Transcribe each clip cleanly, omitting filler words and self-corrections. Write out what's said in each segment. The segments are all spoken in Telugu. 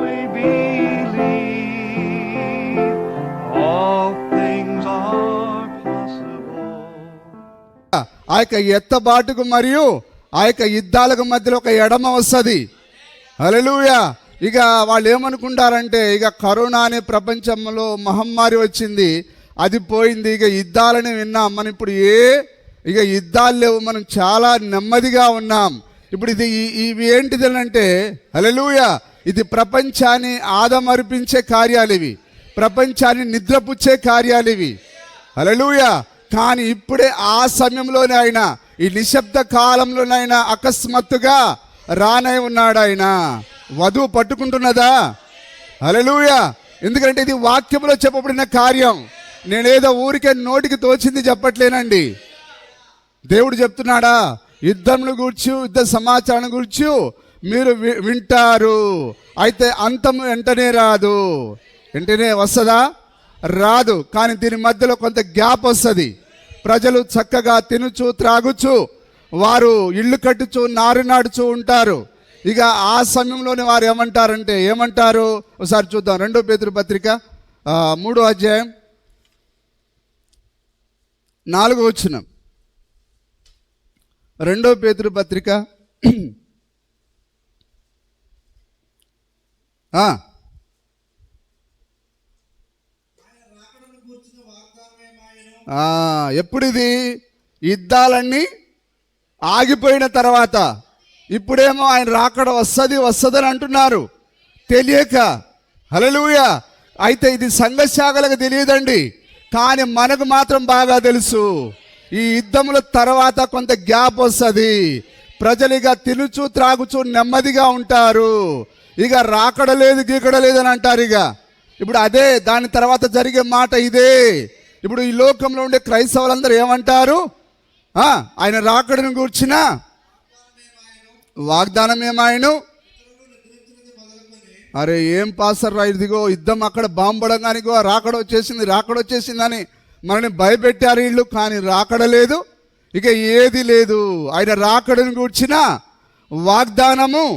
we believe, all things are possible. ఆ యొక్క ఎత్తబాటుకు మరియు ఆ యొక్క యుద్ధాలకు మధ్యలో ఒక ఎడమ వస్తుంది. హల్లెలూయా. ఇక వాళ్ళు ఏమనుకుంటారంటే, ఇక కరోనా అనే ప్రపంచంలో మహమ్మారి వచ్చింది, అది పోయింది, ఇక యుద్ధాలని విన్నాం, మనం ఇప్పుడు ఇక యుద్ధాలు లేవు, మనం చాలా నెమ్మదిగా ఉన్నాం. ఇప్పుడు ఇవి ఏంటిది అంటే, హల్లెలూయా, ఇది ప్రపంచాన్ని ఆదమర్పించే కార్యాలు, ఇవి ప్రపంచాన్ని నిద్రపుచ్చే కార్యాలు ఇవి. హల్లెలూయా. కానీ ఇప్పుడే ఆ సమయంలోనే ఆయన, ఈ నిశ్శబ్ద కాలంలోనైనా అకస్మాత్తుగా రానై ఉన్నాడు ఆయన. వధువు పట్టుకుంటున్నదా? హల్లెలూయా. ఎందుకంటే ఇది వాక్యంలో చెప్పబడిన కార్యం. నేనేదో ఊరికే నోటికి తోచింది చెప్పట్లేనండి. దేవుడు చెప్తున్నాడా, యుద్ధంను గూర్చి, యుద్ధ సమాచారం గూర్చి మీరు వింటారు, అయితే అంతం వెంటనే రాదు. వెంటనే వస్తుందా? రాదు. కానీ దీని మధ్యలో కొంత గ్యాప్ వస్తుంది. ప్రజలు చక్కగా తినుచు త్రాగుచు, వారు ఇల్లు కట్టుచు నారు నాడుచు ఉంటారు. ఇక ఆ సమయంలోనే వారు ఏమంటారు ఒకసారి చూద్దాం. 2 పేతురు పత్రిక 3వ అధ్యాయం 4వ వచనం. 2 పేతురు పత్రిక ఎప్పుడిది? యుద్ధాలన్నీ ఆగిపోయిన తర్వాత. ఇప్పుడేమో ఆయన రాకడ వస్తుందని అంటున్నారు తెలియక. హల్లెలూయా. అయితే ఇది సంఘశాఖలకు తెలియదండి, కానీ మనకు మాత్రం బాగా తెలుసు. ఈ యుద్ధముల తర్వాత కొంత గ్యాప్ వస్తుంది. ప్రజలు ఇక తినుచు త్రాగుచు నెమ్మదిగా ఉంటారు. ఇక రాకడ లేదు గీకడ లేదని అంటారు. ఇక ఇప్పుడు అదే దాని తర్వాత జరిగే మాట ఇదే. ఇప్పుడు ఈ లోకంలో ఉండే క్రైస్తవులందరూ ఏమంటారు? ఆయన రాకడను గూర్చిన వాగ్దానం ఏమాయను. అరే ఏం పాస్టర్ రా, ఇదిగో యుద్ధం అక్కడ బాంబడంగానిగో రాకడ వచ్చేసిందని మనల్ని భయపెట్టారు వీళ్ళు. కానీ రాకడ లేదు, ఇక ఏది లేదు. ఆయన రాకడను గూర్చిన వాగ్దానము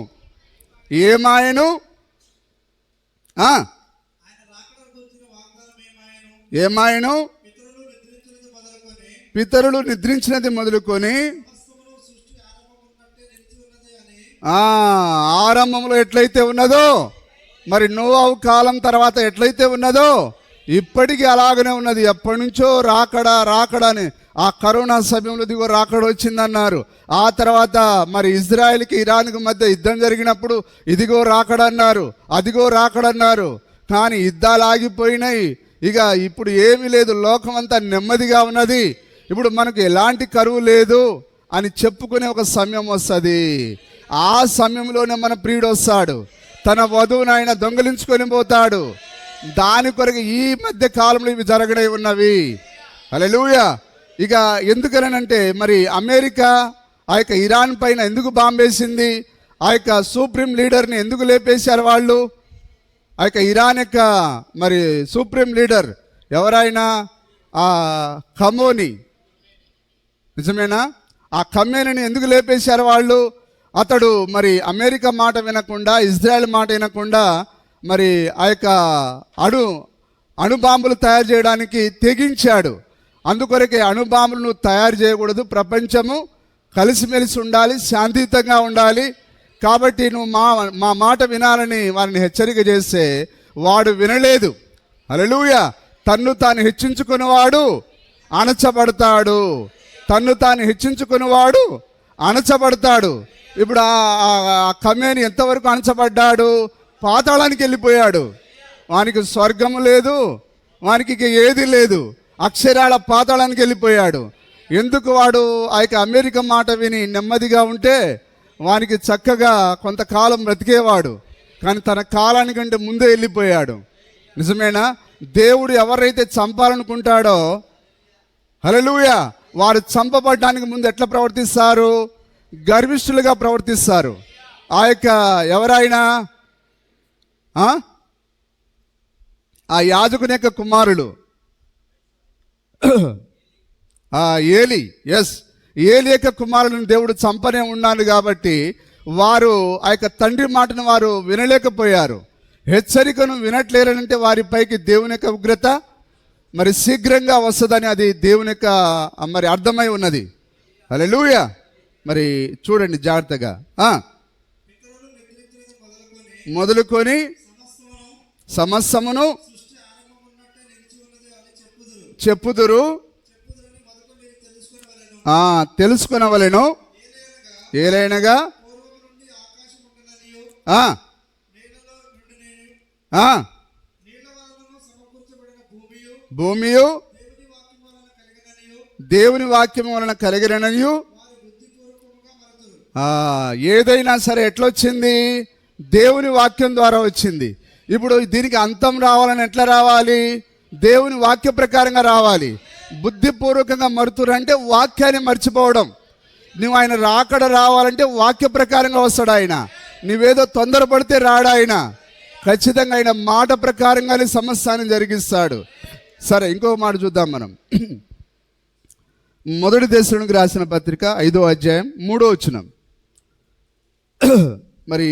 ఏమాయను. ఏమాయను? పితరులు నిద్రించినది మొదలుకొని ఆరంభంలో ఎట్లయితే ఉన్నదో, మరి నోవాహు కాలం తర్వాత ఎట్లయితే ఉన్నదో ఇప్పటికీ అలాగనే ఉన్నది. ఎప్పటి నుంచో రాకడ అని ఆ కరోనా సమయంలో ఇదిగో రాకడ వచ్చిందన్నారు. ఆ తర్వాత మరి ఇజ్రాయెల్కి ఇరాన్కి మధ్య యుద్ధం జరిగినప్పుడు ఇదిగో రాకడన్నారు, అదిగో రాకడన్నారు. కానీ యుద్ధాలు ఆగిపోయినాయి. ఇక ఇప్పుడు ఏమీ లేదు, లోకం అంతా నెమ్మదిగా ఉన్నది. ఇప్పుడు మనకు ఎలాంటి కరువు లేదు అని చెప్పుకునే ఒక సమయం వస్తుంది. ఆ సమయంలోనే మన ప్రియుడు వస్తాడు, తన వధువును ఆయన దొంగిలించుకొని పోతాడు. దాని కొరకు ఈ మధ్య కాలంలో ఇవి జరగడే ఉన్నవి. హల్లెలూయా. ఇక ఎందుకనంటే, మరి అమెరికా ఆ యొక్క ఇరాన్ పైన ఎందుకు బాంబేసింది? ఆ యొక్క సుప్రీం లీడర్ని ఎందుకు లేపేశారు వాళ్ళు? ఆ యొక్క ఇరాన్ యొక్క మరి సుప్రీం లీడర్ ఎవరైనా ఆ ఖమోని, నిజమేనా? ఆ ఖమేనీని ఎందుకు లేపేశారు వాళ్ళు? అతడు మరి అమెరికా మాట వినకుండా, ఇజ్రాయెల్ మాట వినకుండా మరి ఆ యొక్క అణుబాంబులు తయారు చేయడానికి తెగించాడు. అందుకొరకే అణుబాంబులను తయారు చేయకూడదు, ప్రపంచము కలిసిమెలిసి ఉండాలి, శాంతియుతంగా ఉండాలి. కాబట్టి నువ్వు మా మాట వినాలని వారిని హెచ్చరిక చేస్తే వాడు వినలేదు. హల్లెలూయా. తన్ను తాను హెచ్చించుకునేవాడు అణచబడతాడు. అణచబడతాడు. ఇప్పుడు ఆ ఖమేని ఎంతవరకు అణచబడ్డాడు? పాతాళానికి వెళ్ళిపోయాడు. వానికి స్వర్గము లేదు, వానికి ఇక ఏది లేదు, అక్షరాల పాతాళానికి వెళ్ళిపోయాడు. ఎందుకు? వాడు ఆ యొక్క అమెరికా మాట విని నెమ్మదిగా ఉంటే వానికి చక్కగా కొంతకాలం బ్రతికేవాడు. కానీ తన కాలానికంటే ముందే వెళ్ళిపోయాడు. నిజమేనా? దేవుడు ఎవరైతే చంపాలనుకుంటాడో, హల్లెలూయా, వారు చంపబడడానికి ముందు ఎట్లా ప్రవర్తిస్తారు? గర్విష్ఠులుగా ప్రవర్తిస్తారు. ఆ యొక్క ఎవరైనా ఆ యాజకుని యొక్క కుమారులు ఏలి యొక్క కుమారులను దేవుడు చంపనే ఉన్నాడు. కాబట్టి వారు ఆ యొక్క తండ్రి మాటను వారు వినలేకపోయారు. హెచ్చరికను వినట్లేరనంటే వారిపైకి దేవుని యొక్క ఉగ్రత మరి శీఘ్రంగా వస్తుందని అది దేవుని యొక్క మరి అర్థమై ఉన్నది. హల్లెలూయా. మరి చూడండి జాగ్రత్తగా. మొదలుకొని సమస్తమును చెప్పుదురు, తెలుసుకొనవలెను. ఏలైనగా భూమియు దేవుని వాక్యం వలన కలిగిననియు. ఏదైనా సరే ఎట్లొచ్చింది? దేవుని వాక్యం ద్వారా వచ్చింది. ఇప్పుడు దీనికి అంతం రావాలని ఎట్లా రావాలి? దేవుని వాక్య ప్రకారంగా రావాలి. బుద్ధిపూర్వకంగా మరుతురంటే వాక్యాన్ని మర్చిపోవడం. నువ్వు ఆయన రాకడ రావాలంటే వాక్య ప్రకారంగా వస్తాడు ఆయన. నువ్వేదో తొందరపడితే రాడు ఆయన. ఖచ్చితంగా ఆయన మాట ప్రకారంగానే సమస్తాన్ని జరిగిస్తాడు. సరే, ఇంకో మాట చూద్దాం మనం. మొదటి దశలోనికి రాసిన పత్రిక 5వ అధ్యాయం 3వ వచనం. మరి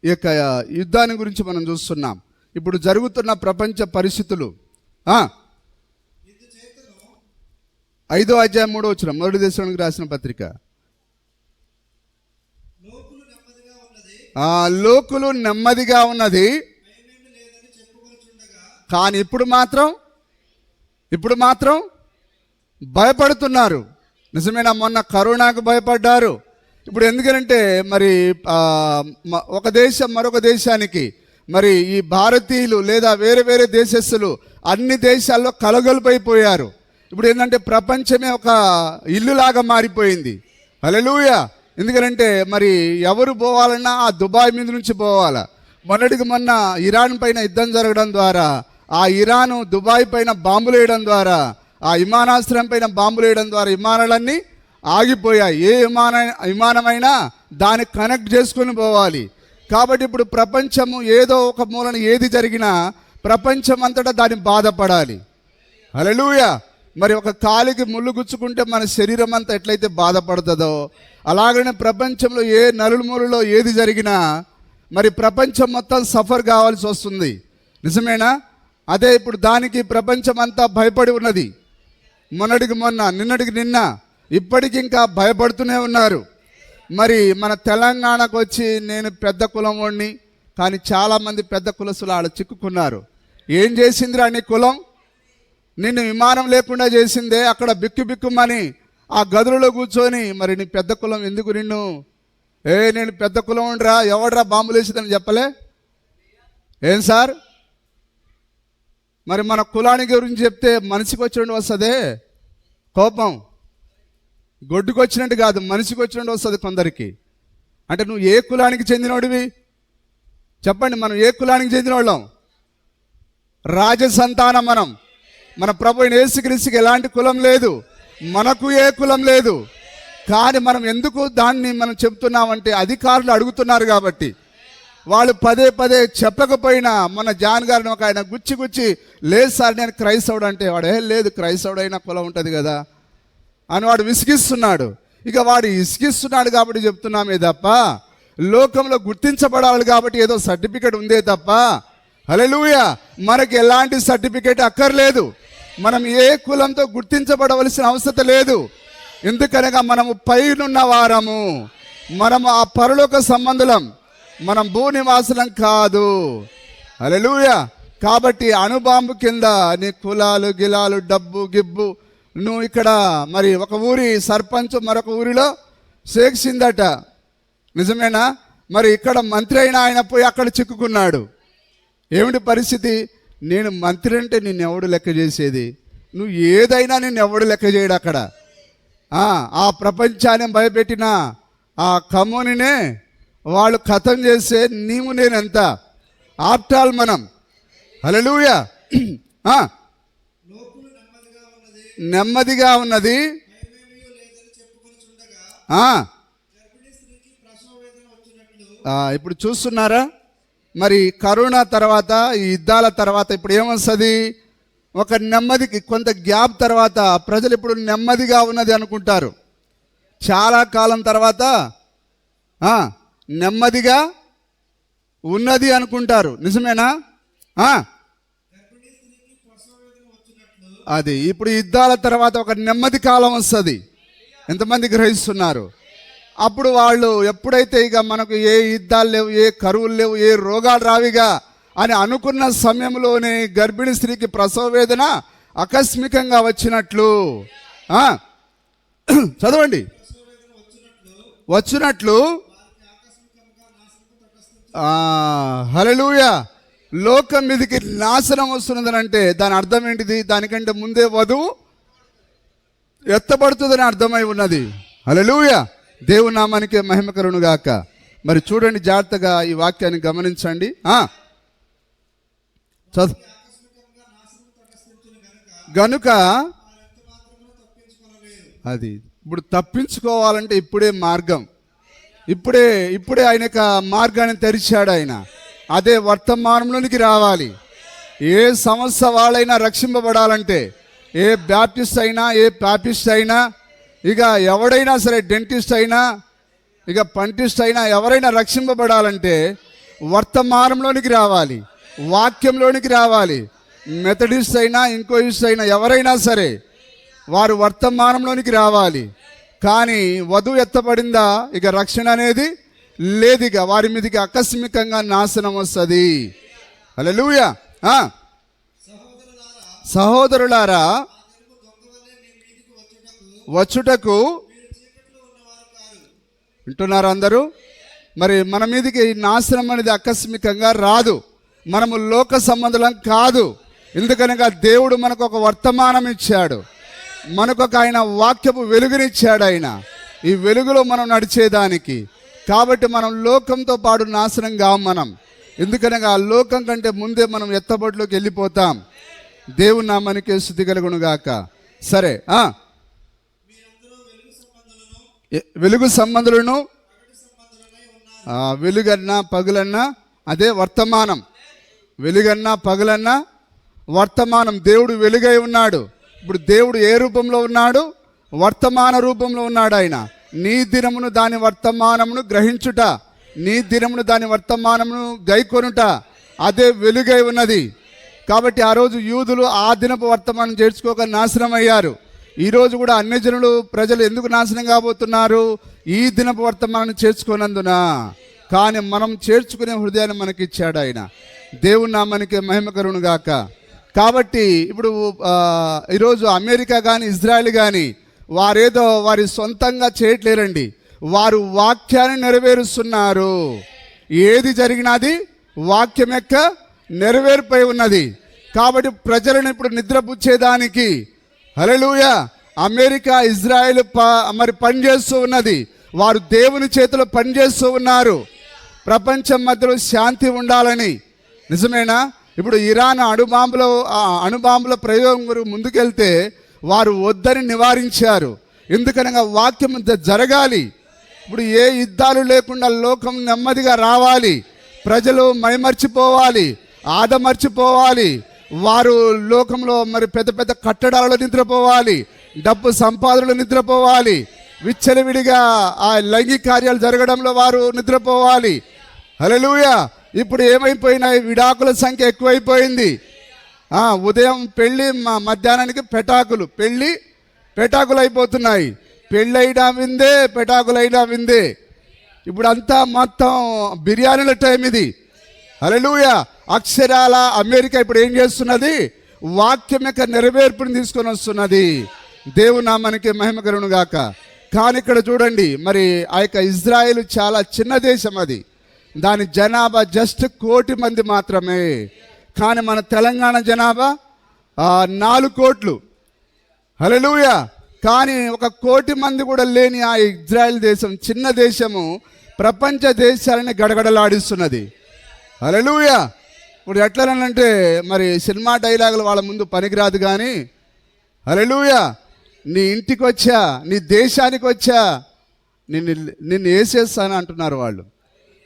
ఈ యొక్క యుద్ధాన్ని గురించి మనం చూస్తున్నాం. ఇప్పుడు జరుగుతున్న ప్రపంచ పరిస్థితులు. 5వ అధ్యాయం 3వ వచనం, మొదటి దశలోనికి రాసిన పత్రిక. లోకులు నెమ్మదిగా ఉన్నది, కానీ ఇప్పుడు మాత్రం భయపడుతున్నారు. నిజమేనా? మొన్న కరోనాకు భయపడ్డారు. ఇప్పుడు ఎందుకంటే మరి ఒక దేశం మరొక దేశానికి, మరి ఈ భారతీయులు లేదా వేరే వేరే దేశస్తులు అన్ని దేశాల్లో కలగొలిపోయారు. ఇప్పుడు ఏంటంటే ప్రపంచమే ఒక ఇల్లులాగా మారిపోయింది. హల్లెలూయా. ఎందుకంటే మరి ఎవరు పోవాలన్నా ఆ దుబాయ్ మీద నుంచి పోవాలా. మొన్నటికి మొన్న ఇరాన్ పైన యుద్ధం జరగడం ద్వారా, ఆ ఇరాను దుబాయ్ పైన బాంబులు వేయడం ద్వారా, ఆ విమానాశ్రయం పైన బాంబులు వేయడం ద్వారా విమానాలన్నీ ఆగిపోయాయి. ఏ విమానమైనా దాన్ని కనెక్ట్ చేసుకొని పోవాలి. కాబట్టి ఇప్పుడు ప్రపంచము ఏదో ఒక మూలన ఏది జరిగినా ప్రపంచం అంతటా దాన్ని బాధపడాలి. హల్లెలూయా. మరి ఒక కాలికి ముళ్ళు గుచ్చుకుంటే మన శరీరం అంతా ఎట్లయితే బాధపడుతుందో, అలాగనే ప్రపంచంలో ఏ నలుమూలలో ఏది జరిగినా మరి ప్రపంచం మొత్తం సఫర్ కావాల్సి వస్తుంది. నిజమేనా? అదే ఇప్పుడు దానికి ప్రపంచం అంతా భయపడి ఉన్నది. మొన్నటికి మొన్న, నిన్నటికి నిన్న, ఇప్పటికి ఇంకా భయపడుతూనే ఉన్నారు. మరి మన తెలంగాణకు వచ్చి నేను పెద్ద కులం వాడిని, కానీ చాలామంది పెద్ద కులస్తులు ఆడ చిక్కుకున్నారు. ఏం చేసిందిరా నీ కులం? నిన్ను విమానం లేకుండా చేసిందే. అక్కడ బిక్కుమని ఆ గదులలో కూర్చొని, మరి నీ పెద్ద కులం ఎందుకు నిన్ను? నేను పెద్ద కులం ఉండరా, ఎవడరా బాంబులు వేసిందని చెప్పలే? ఏం సార్? మరి మన కులానికి గురించి చెప్తే మనిషికి వచ్చినట్టు వస్తుందే కోపం. గొడ్డుకు వచ్చినట్టు కాదు, మనిషికి వచ్చినట్టు వస్తుంది కొందరికి. అంటే నువ్వు ఏ కులానికి చెందినోడివి చెప్పండి? మనం ఏ కులానికి చెందిన వాళ్ళం? రాజసంతానం మనం. మన ప్రభు అయిన యేసుక్రీస్తుకి ఎలాంటి కులం లేదు, మనకు ఏ కులం లేదు. కానీ మనం ఎందుకు దాన్ని మనం చెప్తున్నామంటే అధికారులు అడుగుతున్నారు కాబట్టి. వాళ్ళు పదే చెప్పకపోయినా, మన జాన్ గారిని ఒక ఆయన గుచ్చి లేదు సార్ నేను క్రైస్తవుడు అంటే, వాడు లేదు క్రైస్తవుడైనా కులం ఉంటుంది కదా అని వాడు విసిగిస్తున్నాడు. ఇక వాడు విసిగిస్తున్నాడు కాబట్టి చెప్తున్నామే తప్ప, లోకంలో గుర్తించబడాలి కాబట్టి ఏదో సర్టిఫికేట్ ఉందే తప్ప, హల్లెలూయా, మనకి ఎలాంటి సర్టిఫికేట్ అక్కర్లేదు. మనం ఏ కులంతో గుర్తించబడవలసిన అవసరం లేదు. ఎందుకనగా మనము పైనున్న వారము, మనము ఆ పరలోక సంబంధులం, మనం భూనివాసులం కాదు. హల్లెలూయా. కాబట్టి అణుబాంబు కింద నీ కులాలు గిలాలు డబ్బు గిబ్బు, నువ్వు ఇక్కడ మరి ఒక ఊరి సర్పంచ్ మరొక ఊరిలో సేక్సిందట. నిజమేనా? మరి ఇక్కడ మంత్రి అయిన ఆయన పోయి అక్కడ చిక్కుకున్నాడు. ఏమిటి పరిస్థితి? నేను మంత్రి అంటే నిన్నెవడు లెక్క చేసేది? నువ్వు ఏదైనా నిన్నెవడు లెక్క చేయడు అక్కడ. ఆ ప్రపంచాన్ని భయపెట్టిన ఆ కమ్యూనినే వాళ్ళు ఖతం చేస్తే నీవు నేనెంత? ఆప్టాల్ మనం. హల్లెలూయా. నెమ్మదిగా ఉన్నది. ఇప్పుడు చూస్తున్నారా? మరి కరోనా తర్వాత, ఈ యుద్ధాల తర్వాత ఇప్పుడు ఏమొస్తుంది? ఒక నెమ్మదికి కొంత గ్యాప్ తర్వాత ప్రజలు ఇప్పుడు నెమ్మదిగా ఉన్నది అనుకుంటారు. చాలా కాలం తర్వాత నెమ్మదిగా ఉన్నది అనుకుంటారు. నిజమేనా? అది ఇప్పుడు యుద్ధాల తర్వాత ఒక నెమ్మది కాలం వస్తుంది. ఎంతమంది గ్రహిస్తున్నారు? అప్పుడు వాళ్ళు ఎప్పుడైతే ఇక మనకు ఏ యుద్ధాలు లేవు, ఏ కరువులు లేవు, ఏ రోగాలు రావిగా అని అనుకున్న సమయంలోనే గర్భిణీ స్త్రీకి ప్రసవ వేదన ఆకస్మికంగా వచ్చినట్లు చదవండి. వచ్చినట్లు హల్లెలూయా, లోకం మీదకి నాశనం వస్తున్నదని అంటే దాని అర్థం ఏంటిది? దానికంటే ముందే వధువు ఎత్తబడుతుందని అర్థమై ఉన్నది. హల్లెలూయా, దేవుని నామానికి మహిమ కలుగును గాక. మరి చూడండి, జాగ్రత్తగా ఈ వాక్యాన్ని గమనించండి. గనుక అది ఇప్పుడు తప్పించుకోవాలంటే ఇప్పుడే మార్గం, ఇప్పుడే ఆయన యొక్క మార్గాన్ని తెరిచాడు ఆయన. అదే వర్తమానంలోనికి రావాలి. ఏ సంస్థ వాళ్ళైనా రక్షింపబడాలంటే, ఏ బ్యాప్టిస్ట్ అయినా, ఏ పాపిస్ట్ అయినా, ఇక ఎవడైనా సరే, డెంటిస్ట్ అయినా, ఇక పంటిస్ట్ అయినా, ఎవరైనా రక్షింపబడాలంటే వర్తమానంలోనికి రావాలి, వాక్యంలోనికి రావాలి. మెథడిస్ట్ అయినా, ఇంకోయిస్ట్ అయినా, ఎవరైనా సరే వారు వర్తమానంలోనికి రావాలి. కానీ వధువు ఎత్తబడిందా, ఇక రక్షణ అనేది లేదు. ఇక వారి మీదకి ఆకస్మికంగా నాశనం వస్తుంది. హల్లెలూయా. సహోదరులారా, వచ్చుటకు వింటున్నారు అందరూ? మరి మన మీదకి నాశనం అనేది ఆకస్మికంగా రాదు. మనము లోక సంబంధులం కాదు. ఎందుకనగా దేవుడు మనకు ఒక వర్తమానం ఇచ్చాడు, మనకొక ఆయన వాక్యపు వెలుగునిచ్చాడు ఆయన, ఈ వెలుగులో మనం నడిచేదానికి. కాబట్టి మనం లోకంతో పాటు నాశనం కాం మనం. ఎందుకనగా ఆ లోకం కంటే ముందే మనం ఎత్తబడిలోకి వెళ్ళిపోతాం. దేవుని నామానికి స్తుతి కలుగును గాక. సరే, వెలుగు సంబంధులను, వెలుగన్నా పగులన్నా అదే వర్తమానం. వెలుగన్నా పగులన్నా వర్తమానం. దేవుడు వెలుగై ఉన్నాడు. ఇప్పుడు దేవుడు ఏ రూపంలో ఉన్నాడు? వర్తమాన రూపంలో ఉన్నాడు ఆయన. నీ దినమును దాని వర్తమానమును గ్రహించుట, నీ దినమును దాని వర్తమానమును గైకొనుట, అదే వెలుగై ఉన్నది. కాబట్టి ఆ రోజు యూదులు ఆ దినపు వర్తమానం చేర్చుకోక నాశనం అయ్యారు. ఈరోజు కూడా అన్యజనులు ప్రజలు ఎందుకు నాశనం కాబోతున్నారు? ఈ దినపు వర్తమానం చేర్చుకోనందున. కానీ మనం చేర్చుకునే హృదయాన్ని మనకి ఇచ్చాడు ఆయన. దేవుని నామానికి మహిమ కలుగును గాక. కాబట్టి ఇప్పుడు ఈరోజు అమెరికా కానీ, ఇజ్రాయెల్ కానీ వారేదో వారి సొంతంగా చేయట్లేరండి. వారు వాక్యాన్ని నెరవేరుస్తున్నారు. ఏది జరిగినది వాక్యం యొక్క నెరవేర్పై ఉన్నది. కాబట్టి ప్రజలను ఇప్పుడు నిద్రపుచ్చేదానికి, హల్లెలూయా, అమెరికా, ఇజ్రాయెల్ మరి పనిచేస్తూ ఉన్నది. వారు దేవుని చేతిలో పనిచేస్తూ ఉన్నారు, ప్రపంచం మధ్యలో శాంతి ఉండాలని. నిజమేనా? ఇప్పుడు ఇరాన్ అణుబాంబుల ప్రయోగం ముందుకెళ్తే వారు వద్దని నివారించారు. ఎందుకనగా వాక్యం జరగాలి. ఇప్పుడు ఏ యుద్ధాలు లేకుండా లోకం నెమ్మదిగా రావాలి, ప్రజలు మైమర్చిపోవాలి, ఆదమర్చిపోవాలి. వారు లోకంలో మరి పెద్ద పెద్ద కట్టడాలలో నిద్రపోవాలి, డబ్బు సంపాదనలో నిద్రపోవాలి, విచ్చలవిడిగా ఆ లైంగిక కార్యాలు జరగడంలో వారు నిద్రపోవాలి. హల్లెలూయా. ఇప్పుడు ఏమైపోయినాయి? విడాకుల సంఖ్య ఎక్కువైపోయింది. ఉదయం పెళ్ళి, మధ్యాహ్నానికి పెటాకులు అయిపోతున్నాయి. పెళ్ళైనా విందే, పెటాకులైనా విందే. ఇప్పుడు అంతా మొత్తం బిర్యానీల టైం ఇది. హల్లెలూయా. అక్షరాల అమెరికా ఇప్పుడు ఏం చేస్తున్నది? వాక్యం యొక్క నెరవేర్పుని తీసుకొని వస్తున్నది. దేవుని నామానికి మహిమ కలుగును గాక. కానీ ఇక్కడ చూడండి, మరి ఆ యొక్క ఇజ్రాయెల్ చాలా చిన్న దేశం. అది దాని జనాభా జస్ట్ 1 కోటి మంది మాత్రమే. కానీ మన తెలంగాణ జనాభా 4 కోట్లు. హల్లెలూయా. కానీ 1 కోటి మంది కూడా లేని ఆ ఇజ్రాయెల్ దేశం, చిన్న దేశము, ప్రపంచ దేశాలని గడగడలాడిస్తున్నది. హల్లెలూయా. ఇప్పుడు ఎట్లనంటే మరి సినిమా డైలాగులు వాళ్ళ ముందు పనికిరాదు. కానీ హల్లెలూయా, నీ ఇంటికి వచ్చా, నీ దేశానికి వచ్చా, నిన్ను వేసేస్తాను అంటున్నారు వాళ్ళు.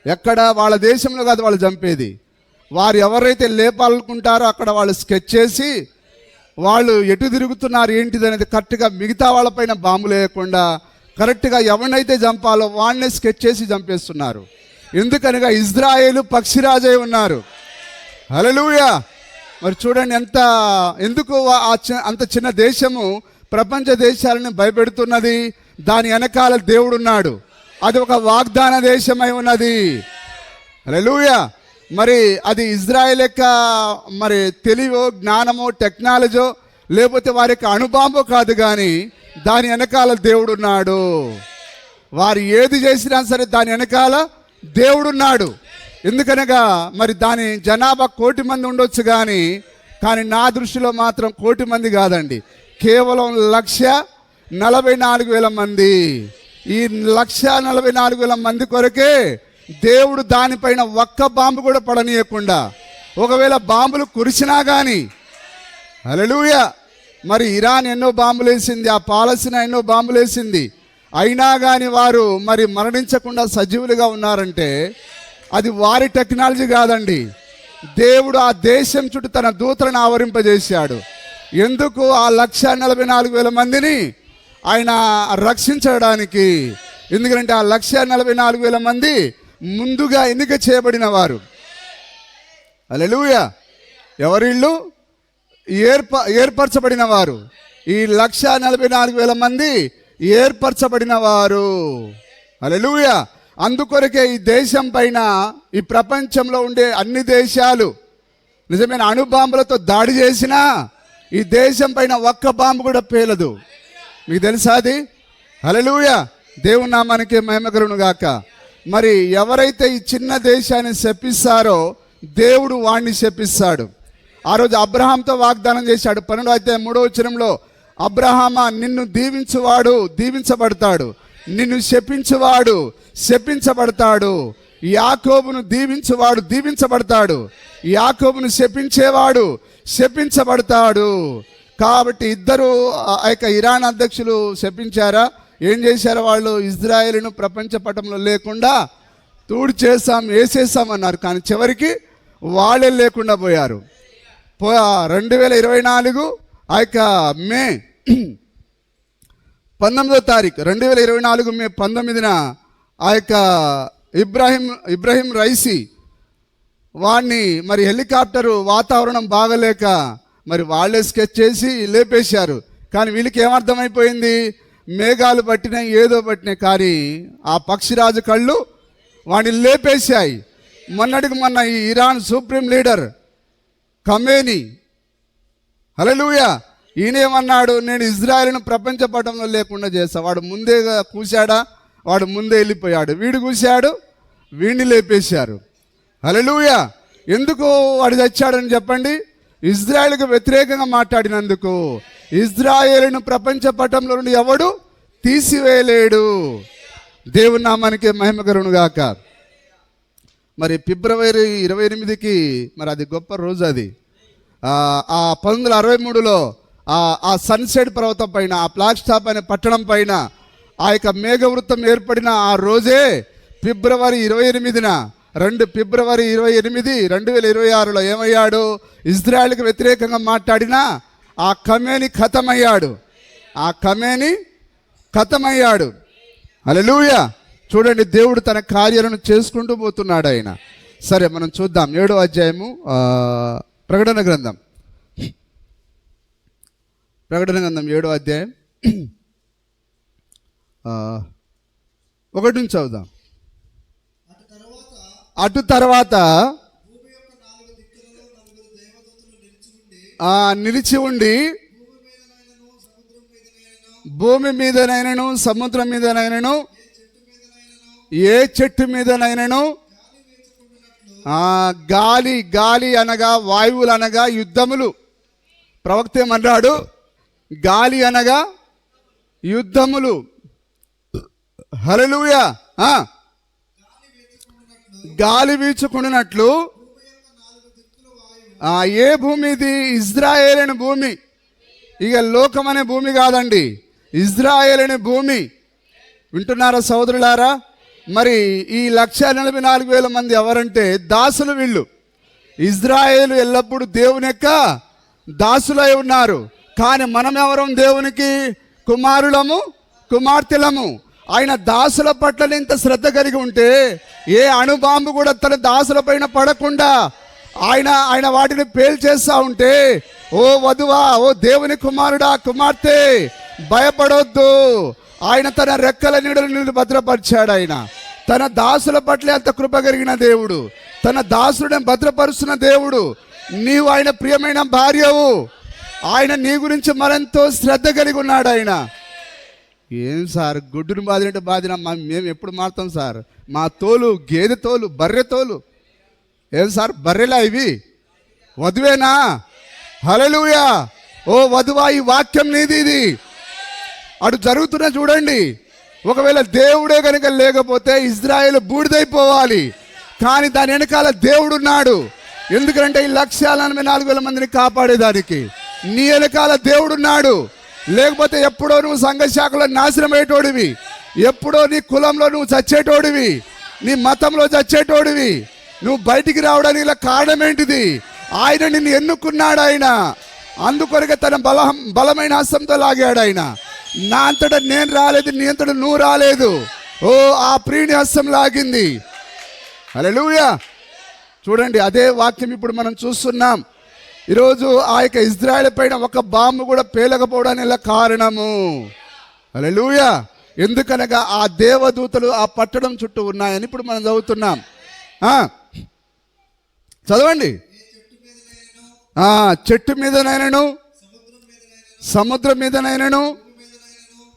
ఎక్కడ? వాళ్ళ దేశంలో కాదు వాళ్ళు చంపేది. వారు ఎవరైతే లేపాలనుకుంటారో అక్కడ వాళ్ళు స్కెచ్ చేసి వాళ్ళు ఎటు తిరుగుతున్నారు ఏంటిది అనేది కరెక్ట్గా మిగతా వాళ్ళపైన బాంబులు వేయకుండా కరెక్ట్గా ఎవరినైతే చంపాలో వాడినే స్కెచ్ చేసి చంపేస్తున్నారు. ఎందుకనగా ఇజ్రాయేలు పక్షిరాజై ఉన్నారు. హల్లెలూయా. మరి చూడండి ఎందుకు అంత చిన్న దేశము ప్రపంచ దేశాలను భయపెడుతున్నది. దాని వెనకాల దేవుడున్నాడు. అది ఒక వాగ్దాన దేశమై ఉన్నది. హల్లెలూయా. మరి అది ఇజ్రాయెల్ యొక్క మరి తెలివో జ్ఞానమో టెక్నాలజో లేకపోతే వారి యొక్క అణుబాంబో కాదు, కానీ దాని వెనకాల దేవుడున్నాడు. వారు ఏది చేసినా సరే దాని వెనకాల దేవుడున్నాడు. ఎందుకనగా మరి దాని జనాభా 1,000,000 మంది ఉండొచ్చు, కానీ నా దృష్టిలో మాత్రం 1,000,000 మంది కాదండి, కేవలం 1,44,000 మంది. ఈ 1,44,000 మంది కొరకే దేవుడు దానిపైన ఒక్క బాంబు కూడా పడనీయకుండా, ఒకవేళ బాంబులు కురిసినా కానీ, హల్లెలూయా, మరి ఇరాన్ ఎన్నో బాంబులు వేసింది, ఆ పాలస్తీనా ఎన్నో బాంబులు వేసింది, అయినా కానీ వారు మరి మరణించకుండా సజీవులుగా ఉన్నారంటే అది వారి టెక్నాలజీ కాదండి. దేవుడు ఆ దేశం చుట్టూ తన దూతలను ఆవరింపజేశాడు. ఎందుకు? ఆ 1,44,000 మందిని ఆయన రక్షించడానికి. ఎందుకంటే ఆ 1,44,000 మంది ముందుగా ఎన్నిక చేయబడిన వారు. హల్లెలూయా. ఎవరిళ్ళు? ఏర్పరచబడిన వారు. ఈ 1,44,000 మంది ఏర్పరచబడిన వారు. హల్లెలూయా. అందుకొరకే ఈ దేశం పైన, ఈ ప్రపంచంలో ఉండే అన్ని దేశాలు నిజమైన అణుబాంబులతో దాడి చేసినా ఈ దేశం పైన ఒక్క బాంబు కూడా పేలదు. మీకు తెలుసా అది? హల్లెలూయా. దేవుని నామానికి మహిమ కలుగును గాక. మరి ఎవరైతే ఈ చిన్న దేశాన్ని శపిస్తారో దేవుడు వాణ్ణి శపిస్తాడు. ఆ రోజు అబ్రహాంతో వాగ్దానం చేశాడు. 12:3 అబ్రహామా, నిన్ను దీవించువాడు దీవించబడతాడు, నిన్ను శపించువాడు శపించబడతాడు. యాకోబును దీవించువాడు దీవించబడతాడు, యాకోబును శపించేవాడు శపించబడతాడు. కాబట్టి ఇద్దరు ఆ యొక్క ఇరాన్ అధ్యక్షులు శపించారా? ఏం చేశారు వాళ్ళు? ఇజ్రాయేలును ప్రపంచ పటంలో లేకుండా వేసేసాం అన్నారు. కానీ చివరికి వాళ్ళే లేకుండా పోయారు. 2024 ఆ యొక్క మే 19వ తారీఖు 2024 మే 19న ఆ యొక్క ఇబ్రాహిం రైసీ వాడిని మరి హెలికాప్టరు వాతావరణం బాగలేక మరి వాళ్ళే స్కెచ్ చేసి లేపేశారు. కానీ వీళ్ళకి ఏమర్థమైపోయింది? మేఘాలు పట్టినాయి, ఏదో పట్టినాయి, కానీ ఆ పక్షిరాజు కళ్ళు వాడిని లేపేశాయి. మొన్నటికి మొన్న ఈ ఇరాన్ సుప్రీం లీడర్ ఖమేనీ, హల్లెలూయా, ఈయనేమన్నాడు? నేను ఇజ్రాయెల్ను ప్రపంచ పటంలో లేకుండా చేస్తా. వాడు ముందే కూశాడా? వాడు ముందే వెళ్ళిపోయాడు. వీడు కూశాడు, వీడిని లేపేశారు. హల్లెలూయా. ఎందుకు వాడు చచ్చాడని చెప్పండి? ఇజ్రాయెల్కు వ్యతిరేకంగా మాట్లాడినందుకు. ఇజ్రాయేలును ప్రపంచ పటంలో నుండి ఎవడు తీసివేయలేడు. దేవుని నామానికి మహిమ కలుగును గాక. మరి ఫిబ్రవరి 28కి మరి అది గొప్ప రోజు. అది 1963లో ఆ సన్సెట్ పర్వతం పైన, ఆ ఫ్లాగ్స్టాప్ అనే పట్టణం పైన ఆ యొక్క మేఘవృత్తం ఏర్పడిన ఆ రోజే ఫిబ్రవరి 28న ఫిబ్రవరి 28, 2026లో ఏమయ్యాడు? ఇజ్రాయెల్కి వ్యతిరేకంగా మాట్లాడిన ఆ ఖమేనీ ఖతమయ్యాడు. హల్లెలూయా. చూడండి, దేవుడు తన కార్యాలను చేసుకుంటూ పోతున్నాడు ఆయన. సరే, మనం చూద్దాం 7వ అధ్యాయము ప్రకటన గ్రంథం 7వ అధ్యాయం 1 నుంచి చదువుదాం. అటు తర్వాత నిలిచి ఉండి భూమి మీదనైనను సముద్రం మీదనైనను ఏ చెట్టు మీదనైనను గాలి అనగా వాయువులు అనగా యుద్ధములు. ప్రవక్త ఏమన్నాడు? గాలి అనగా యుద్ధములు. హల్లెలూయా. గాలి వీచుకున్నట్లు. ఏ భూమి ఇది? ఇజ్రాయేల్ అనే భూమి. ఇక లోకం అనే భూమి కాదండి, ఇజ్రాయేల్ అనే భూమి. వింటున్నారా సోదరులారా? మరి ఈ 1,44,000 మంది ఎవరంటే దాసులు వీళ్ళు. ఇజ్రాయేలు ఎల్లప్పుడూ దేవుని యొక్క దాసులై ఉన్నారు. కానీ మనం ఎవరం? దేవునికి కుమారులము కుమార్తెలము. ఆయన దాసుల పట్ల ఇంత శ్రద్ధ కలిగి ఉంటే ఏ అణుబాంబు కూడా తన దాసుల పైన పడకుండా ఆయన వాటిని పేల్చేస్తా ఉంటే, ఓ వధువా, ఓ దేవుని కుమారుడా, కుమార్తె, భయపడొద్దు. ఆయన తన రెక్కల నీడలు నిన్ను భద్రపరిచాడు. ఆయన తన దాసుల పట్ల అంత కృప కలిగిన దేవుడు, తన దాసులను భద్రపరుస్తున్న దేవుడు. నీవు ఆయన ప్రియమైన భార్యవు. ఆయన నీ గురించి మరెంతో శ్రద్ధ కలిగి ఉన్నాడు. ఆయన ఏం సార్, గుడ్డును బాదినట్టు బాదిన మేము ఎప్పుడు మారుతాం సార్? మా తోలు గేదె తోలు, బర్రె తోలు. ఏం సార్, బర్రెలా ఇవి? వధువేనా? హల్లెలూయా. ఓ వధువా, ఈ వాక్యం నీది. ఇది అటు జరుగుతున్నా చూడండి. ఒకవేళ దేవుడే కనుక లేకపోతే ఇజ్రాయేల్ బూడిదైపోవాలి. కానీ దాని వెనకాల దేవుడున్నాడు. ఎందుకంటే ఈ 1,84,000 మందిని కాపాడేదానికి నీ వెనకాల దేవుడున్నాడు. లేకపోతే ఎప్పుడో నువ్వు సంఘ శాఖలో నాశనం అయ్యేటోడివి, ఎప్పుడో నీ కులంలో నువ్వు చచ్చేటోడివి, నీ మతంలో చచ్చేటోడివి. నువ్వు బయటికి రావడానికి ఇలా కారణం ఏంటిది? ఆయన నిన్ను ఎన్నుకున్నాడు. ఆయన అందుకొరకే తన బలమైన హస్తంతో లాగాడు. ఆయన నా అంతటా నేను రాలేదు, నీ అంతటా నువ్వు రాలేదు. ఓ, ఆ ప్రియుని హస్తం లాగింది. హల్లెలూయా. చూడండి, అదే వాక్యం ఇప్పుడు మనం చూస్తున్నాం. ఈరోజు ఆ యొక్క ఇజ్రాయెల్ పైన ఒక బాంబు కూడా పేలకపోవడానికి కారణము. హల్లెలూయా. ఎందుకనగా ఆ దేవదూతలు ఆ పట్టణం చుట్టూ ఉన్నాయని ఇప్పుడు మనం చదువుతున్నాం. చదవండి. చెట్టు మీదనైనను, సముద్రం మీదనైనను,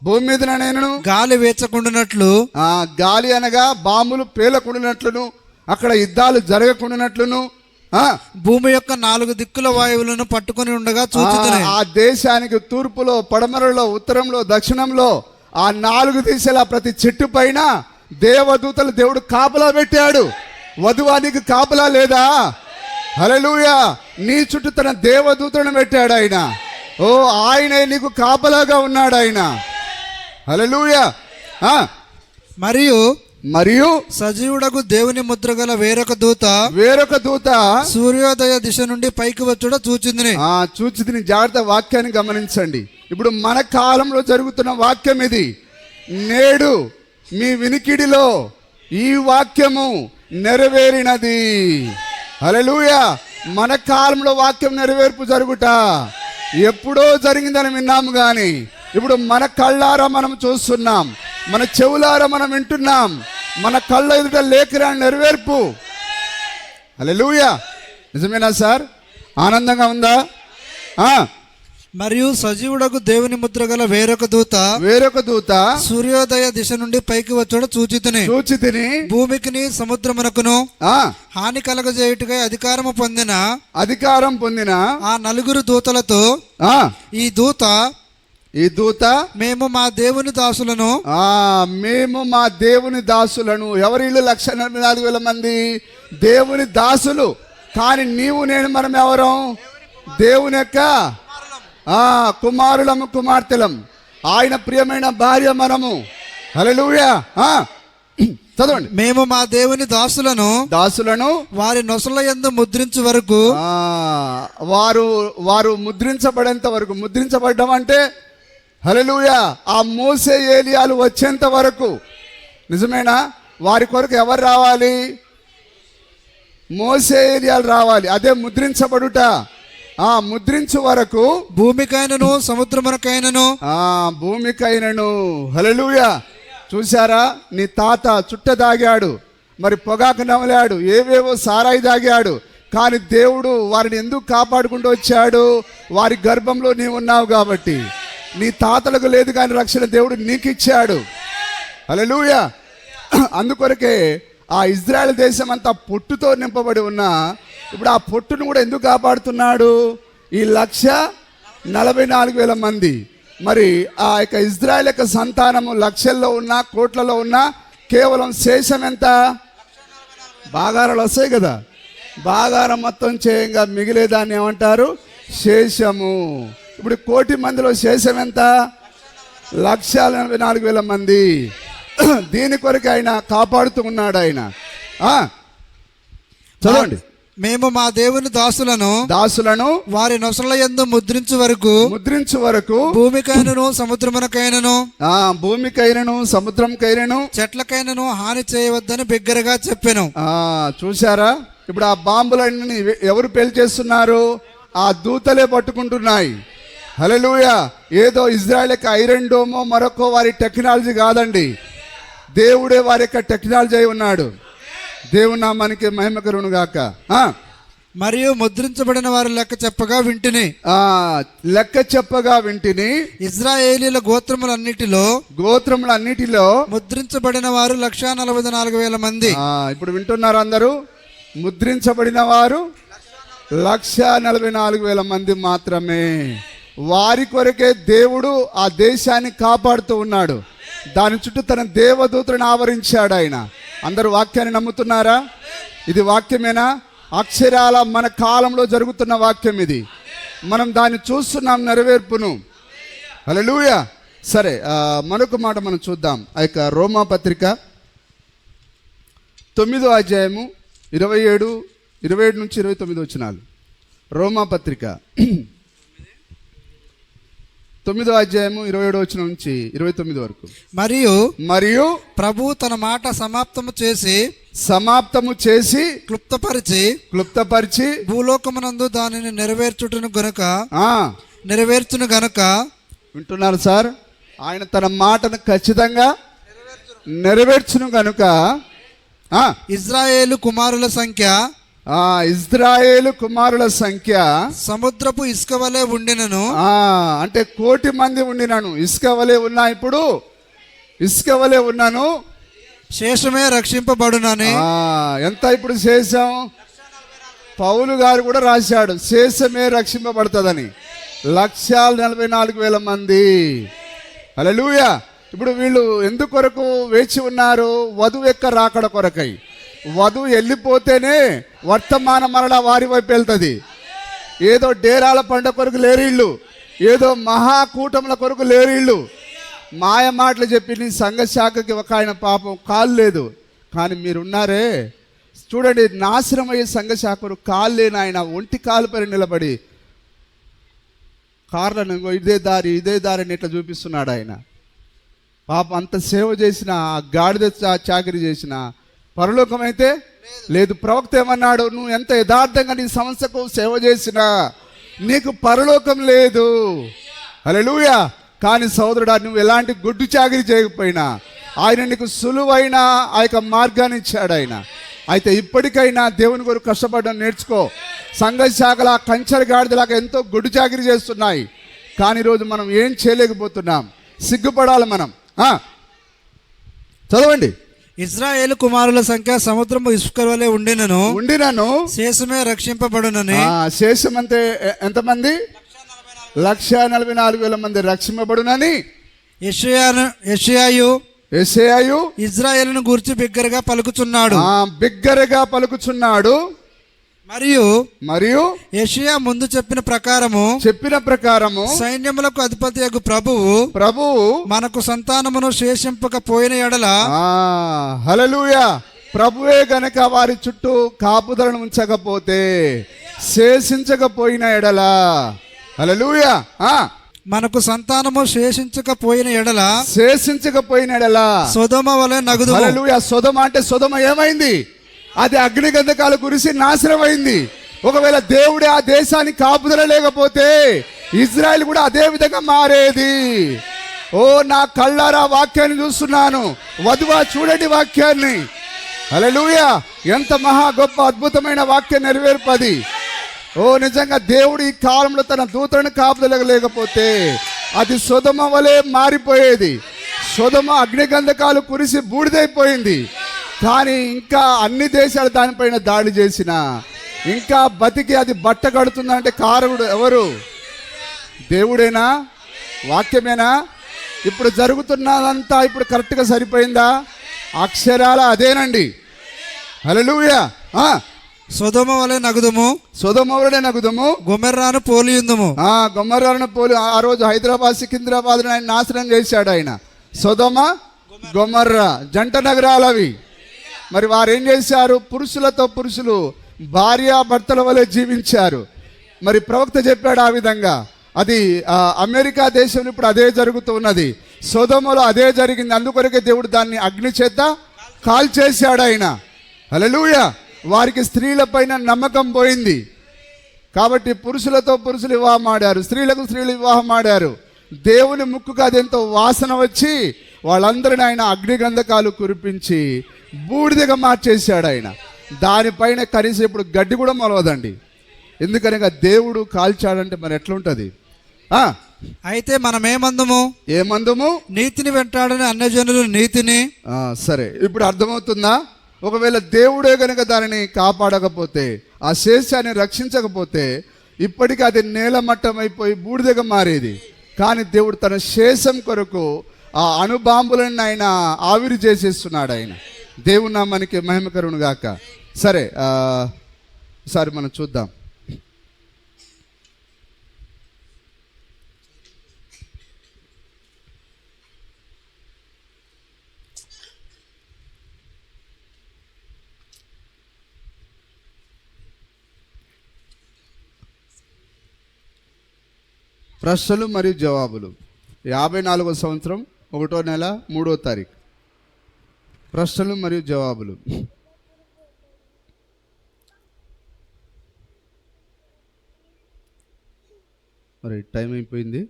భూమి మీదనైనను గాలి వేచకుండానట్లు, గాలి అనగా బాంబులు పేలకుండానట్లును, అక్కడ యుద్ధాలు జరగకుండానట్లును, భూమి యొక్క 4 దిక్కుల వాయువులను పట్టుకొని ఉండగా చూచుచునే. ఆ దేశానికి తూర్పులో, పడమరలో, ఉత్తరంలో, దక్షిణంలో ఆ 4 దిశల ప్రతి చెట్టు పైన దేవదూతలు దేవుడు కాపలా పెట్టాడు. వధువానికి కాపలా లేదా? హల్లెలూయా. నీ చుట్టూ తన దేవదూతలను పెట్టాడు ఆయన. ఓ, ఆయనే నీకు కాపలాగా ఉన్నాడు ఆయన. హల్లెలూయా. మరియు సజీవుడకు దేవుని ముద్ర గల వేరొక దూత సూర్యోదయ దిశ నుండి పైకి వచ్చుట చూచింది. చూచింది. జాగ్రత్త వాక్యాన్ని గమనించండి. ఇప్పుడు మన కాలంలో జరుగుతున్న వాక్యం ఇది. నేడు మీ వినికిడిలో ఈ వాక్యము నెరవేరినది. హల్లెలూయా. మన కాలంలో వాక్యం నెరవేర్పు జరుగుట ఎప్పుడో జరిగిందని విన్నాము, కానీ ఇప్పుడు మన కళ్ళారా మనం చూస్తున్నాం, మన చెవులారా మనం వింటున్నాం. మన కళ్ళ ఎదుట లేఖనాన్ని నెరవేర్పు. హల్లెలూయా. నిజమేనా సార్? ఆనందంగా ఉందా? మరియు సజీవుడకు దేవుని ముద్ర గల వేరొక దూత సూర్యోదయ దిశ నుండి పైకి వచ్చుట చూచితిని. భూమికిని సముద్రమునకును హాని కలగజేయుటకై అధికారం పొందిన ఆ 4 దూతలతో ఈ దూత మేము మా దేవుని దాసులను. ఎవరిళ్ళు? 1,84,000 మంది దేవుని దాసులు. కానీ నీవు నేను మనం ఎవరం? దేవుని యొక్క కుమారులము, కుమార్తెలం. ఆయన ప్రియమైన భార్య మనము. హల్లెలూయా. చదవండి. మేము మా దేవుని దాసులను వారి నొసల యందు ముద్రించు వరకు, వారు ముద్రించబడేంత వరకు. ముద్రించబడ్డం అంటే హల్లెలూయా, ఆ మోసే ఏలియాలు వచ్చేంత వరకు. నిజమేనా? వారి కొరకు ఎవరు రావాలి? మోసే ఏలియాలు రావాలి. అదే ముద్రించబడుట. ముద్రించు వరకు భూమికైనను సముద్రమునకైనను. హల్లెలూయా. చూసారా? నీ తాత చుట్ట దాగాడు, మరి పొగాకు నవలాడు, ఏవేవో సారాయి దాగాడు. కానీ దేవుడు వారిని ఎందుకు కాపాడుకుంటూ వచ్చాడు? వారి గర్భంలో నీవు ఉన్నావు కాబట్టి. నీ తాతలకు లేదు కానీ రక్షణ దేవుడు నీకు ఇచ్చాడు. హల్లెలూయా. అందుకొరకే ఆ ఇజ్రాయెల్ దేశం అంతా పొట్టుతో నింపబడి ఉన్నా ఇప్పుడు ఆ పొట్టును కూడా ఎందుకు కాపాడుతున్నాడు? ఈ 1,44,000 మంది. మరి ఆ యొక్క ఇజ్రాయెల్ యొక్క సంతానము లక్షల్లో ఉన్నా, కోట్లలో ఉన్నా, కేవలం శేషం ఎంత? బాగారాలు వస్తాయి కదా, బాగారం మొత్తం చేయంగా మిగిలేదాన్ని ఏమంటారు? శేషము. ఇప్పుడు 1,000,000 మందిలో శేషం ఎంత? 1,84,000 మంది. దీని కొరకు ఆయన కాపాడుతూ ఉన్నాడు. ఆయన చదవండి. మేము మా దేవుని దాసులను వారి నొసల యందు ముద్రించు వరకు భూమికైనను సముద్రంకైనను చెట్లకైనను హాని చేయవద్దని బిగ్గరగా చెప్పాను. చూసారా, ఇప్పుడు ఆ బాంబులన్నీ ఎవరు పేల్చేస్తున్నారు? ఆ దూతలే పట్టుకుంటున్నాయి. హల్లెలూయా. ఏదో ఇజ్రాయెల్కి ఐరన్ డోమో మరొక వారి టెక్నాలజీ కాదండి, దేవుడే వారి యొక్క టెక్నాలజీ అయి ఉన్నాడు. దేవుని నామానికి మహిమ కలుగును గాక. మరియు ముద్రించబడిన వారు లెక్క చెప్పగా వింటిని ఇజ్రాయేలీల గోత్రములన్నిటిలో ముద్రించబడిన వారు 144,000 మంది. ఇప్పుడు వింటున్నారు అందరూ? ముద్రించబడిన వారు 144,000 మంది మాత్రమే. వారి కొరకే దేవుడు ఆ దేశాన్ని కాపాడుతూ ఉన్నాడు. దాని చుట్టూ తన దేవదూతలను ఆవరించాడు ఆయన. అందరూ వాక్యాన్ని నమ్ముతున్నారా? ఇది వాక్యమేనా? అక్షరాల మన కాలంలో జరుగుతున్న వాక్యం ఇది. మనం దాన్ని చూస్తున్నాం, నెరవేర్పును. హల్లెలూయా. సరే, మరొక మాట మనం చూద్దాం. ఆ యొక్క రోమా పత్రిక 9వ అధ్యాయము 27 నుంచి 29 వచనాలు. రోమా పత్రిక 9వ అధ్యాయము 27 వచనం నుంచి 29 వరకు. మరియు ప్రభు తన మాట సమాప్తము చేసి క్లుప్తపరిచి భూలోకమునందు దానిని నెరవేర్చును గనుక. వింటున్నారు సార్? ఆయన తన మాటను ఖచ్చితంగా నెరవేర్చును గనుక ఇజ్రాయేలు కుమారుల సంఖ్య సముద్రపు ఇసుక వలె ఉండినను. అంటే 1,000,000 మంది ఉండినను. ఇసుక వలె ఉన్నా, ఇప్పుడు ఇసుక వలె ఉన్నాను, శేషమే రక్షింపబడునని. ఎంత ఇప్పుడు శేషం? పౌలు గారు కూడా రాశాడు, శేషమే రక్షింపబడుతుందని. 144,000 మంది. హల్లెలూయా. ఇప్పుడు వీళ్ళు ఎందుకొరకు వేచి ఉన్నారు? వధువు యొక్క రాకడ కొరకై. వధువు వెళ్ళిపోతేనే వర్తమానం మరలా వారి వైపు వెళ్తుంది. ఏదో డేరాల పండుగ కొరకు లేరీళ్ళు, ఏదో మహాకూటముల కొరకు లేరీళ్ళు. మాయ మాటలు చెప్పి నీ సంఘ శాఖకి ఒక ఆయన పాపం కాలు లేదు, కానీ మీరున్నారే చూడండి, నాశనం అయ్యే సంఘ శాఖరు కాలు లేని ఆయన ఒంటి కాలు పైన నిలబడి కార్లను ఇదే దారి అని ఇట్లా చూపిస్తున్నాడు ఆయన. పాప అంత సేవ చేసిన, గాడిద చాకరీ చేసిన, పరలోకం అయితే లేదు. ప్రవక్త ఏమన్నాడు? నువ్వు ఎంత యథార్థంగా నీ సంస్థకు సేవ చేసినా నీకు పరలోకం లేదు. హల్లెలూయా. కానీ సోదరుడా, నువ్వు ఎలాంటి గొడ్డు చాకరీ చేయకపోయినా ఆయన నీకు సులువైన ఆ యొక్క మార్గాన్ని ఇచ్చాడు ఆయన. అయితే ఇప్పటికైనా దేవుని కొరకు కష్టపడడం నేర్చుకో. సంఘ శాఖల కంచెల గాడిదలాగా ఎంతో గొడ్డు చాకరీ చేస్తున్నాయి, కానీ ఈరోజు మనం ఏం చేయలేకపోతున్నాం. సిగ్గుపడాలి మనం. చదవండి. ఇజ్రాయేలు కుమారుల సంఖ్య సముద్రము ఇసుక వలె ఉండినను శేషమే రక్షింపబడునని. శేషం అంటే ఎంతమంది? 144,000 మంది రక్షింపబడునని యెషయాయు ఇజ్రాయేలును గూర్చి బిగ్గరగా పలుకుచున్నాడు. మరియు యెషయా ముందు చెప్పిన ప్రకారము సైన్యములకు అధిపతియగు ప్రభువు మనకు సంతానమును శేషింపకపోయిన ఎడల. హల్లెలూయా. ప్రభువే గనక వారి చుట్టూ కాపుదలను ఉంచకపోతే, శేషించకపోయిన ఎడల, హల్లెలూయా, మనకు సంతానము శేషించకపోయిన ఎడల సొదొమ వలె నగుదుము. హల్లెలూయా. సొదొమ అంటే సొదొమ ఏమైంది? అది అగ్ని గంధకాలు కురిసి నాశనం అయింది. ఒకవేళ దేవుడే ఆ దేశానికి కాపుదల లేకపోతే ఇజ్రాయెల్ కూడా అదే విధంగా మారేది. ఓ నా కళ్ళారా వాక్యాన్ని చూస్తున్నాను. వధువా చూడండి వాక్యాన్ని. హల్లెలూయా. ఎంత మహా గొప్ప అద్భుతమైన వాక్య నెరవేర్పది. ఓ నిజంగా దేవుడు ఈ కాలంలో తన దూతలను కాపుదల లేకపోతే అది సొదొమ వలె మారిపోయేది. సొదొమ అగ్నిగంధకాలు కురిసి బూడిదైపోయింది. కానీ ఇంకా అన్ని దేశాలు దానిపైన దాడి చేసిన, ఇంకా బతికి అది బట్ట కడుతుందంటే కారకుడు ఎవరు? దేవుడేనా? వాక్యమేనా? ఇప్పుడు జరుగుతున్నదంతా ఇప్పుడు కరెక్ట్గా సరిపోయిందా? అక్షరాల అదేనండి. హల్లెలూయా. సొదొమ వలె నగుదుము గొమొర్రాను పోలియుందుము. గొమొర్రాను పోలి ఆ రోజు హైదరాబాద్ సికింద్రాబాద్ ఆయన నాశనం చేశాడు ఆయన. సొదొమ గొమొర్రా జంట నగరాలు అవి. మరి వారు ఏం చేశారు? పురుషులతో పురుషులు భార్యాభర్తల వలె జీవించారు. మరి ప్రవక్త చెప్పాడు ఆ విధంగా. అది అమెరికా దేశంలో ఇప్పుడు అదే జరుగుతున్నది. సొదొమలో అదే జరిగింది. అందుకొరకే దేవుడు దాన్ని అగ్ని చేత కాల్చేశాడు ఆయన. హల్లెలూయా. వారికి స్త్రీల పైన నమ్మకం పోయింది కాబట్టి పురుషులతో పురుషులు వివాహం ఆడారు, స్త్రీలకు స్త్రీలు వివాహం ఆడారు. దేవుని ముక్కుకు అదెంతో వాసన వచ్చి వాళ్ళందరిని ఆయన అగ్నిగంధకాలు కురిపించి బూడిదగా మార్చేశాడు ఆయన. దానిపైన కనీసం ఇప్పుడు గడ్డి కూడా మొలవదండి. ఎందుకనగా దేవుడు కాల్చాడంటే మరి ఎట్లుంటుంది? అయితే మనం ఏమందుము నీతిని వెంటాడని అన్యజనులు నీతిని. సరే, ఇప్పుడు అర్థమవుతుందా? ఒకవేళ దేవుడే కనుక దానిని కాపాడకపోతే, ఆ శేషాన్ని రక్షించకపోతే ఇప్పటికీ అది నేలమట్టం అయిపోయి బూడిదగా మారేది. కానీ దేవుడు తన శేషం కొరకు ఆ అణుబాంబులను ఆయన ఆవిరి చేసేస్తున్నాడు ఆయన. దేవుని నామానికి మహిమ కలుగును గాక. సరే, ఒకసారి మనం చూద్దాం. ప్రశ్నలు మరియు జవాబులు 54వ సంవత్సరం 1వ నెల 3వ తారీఖు. ప్రశ్నలు మరియు జవాబులు. మరి టైం అయిపోయింది,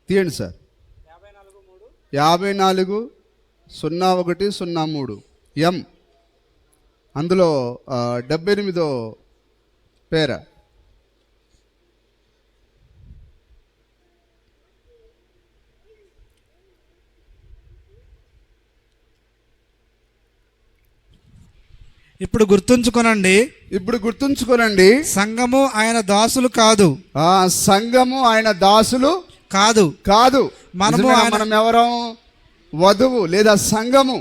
తీయండి సార్. 540103 ఎం, అందులో 78వ పేర. ఇప్పుడు గుర్తుంచుకోనండి, సంఘము ఆయన దాసులు కాదు. సంఘము ఆయన దాసులు కాదు. మనం ఎవరం? వధువు లేదా సంఘము.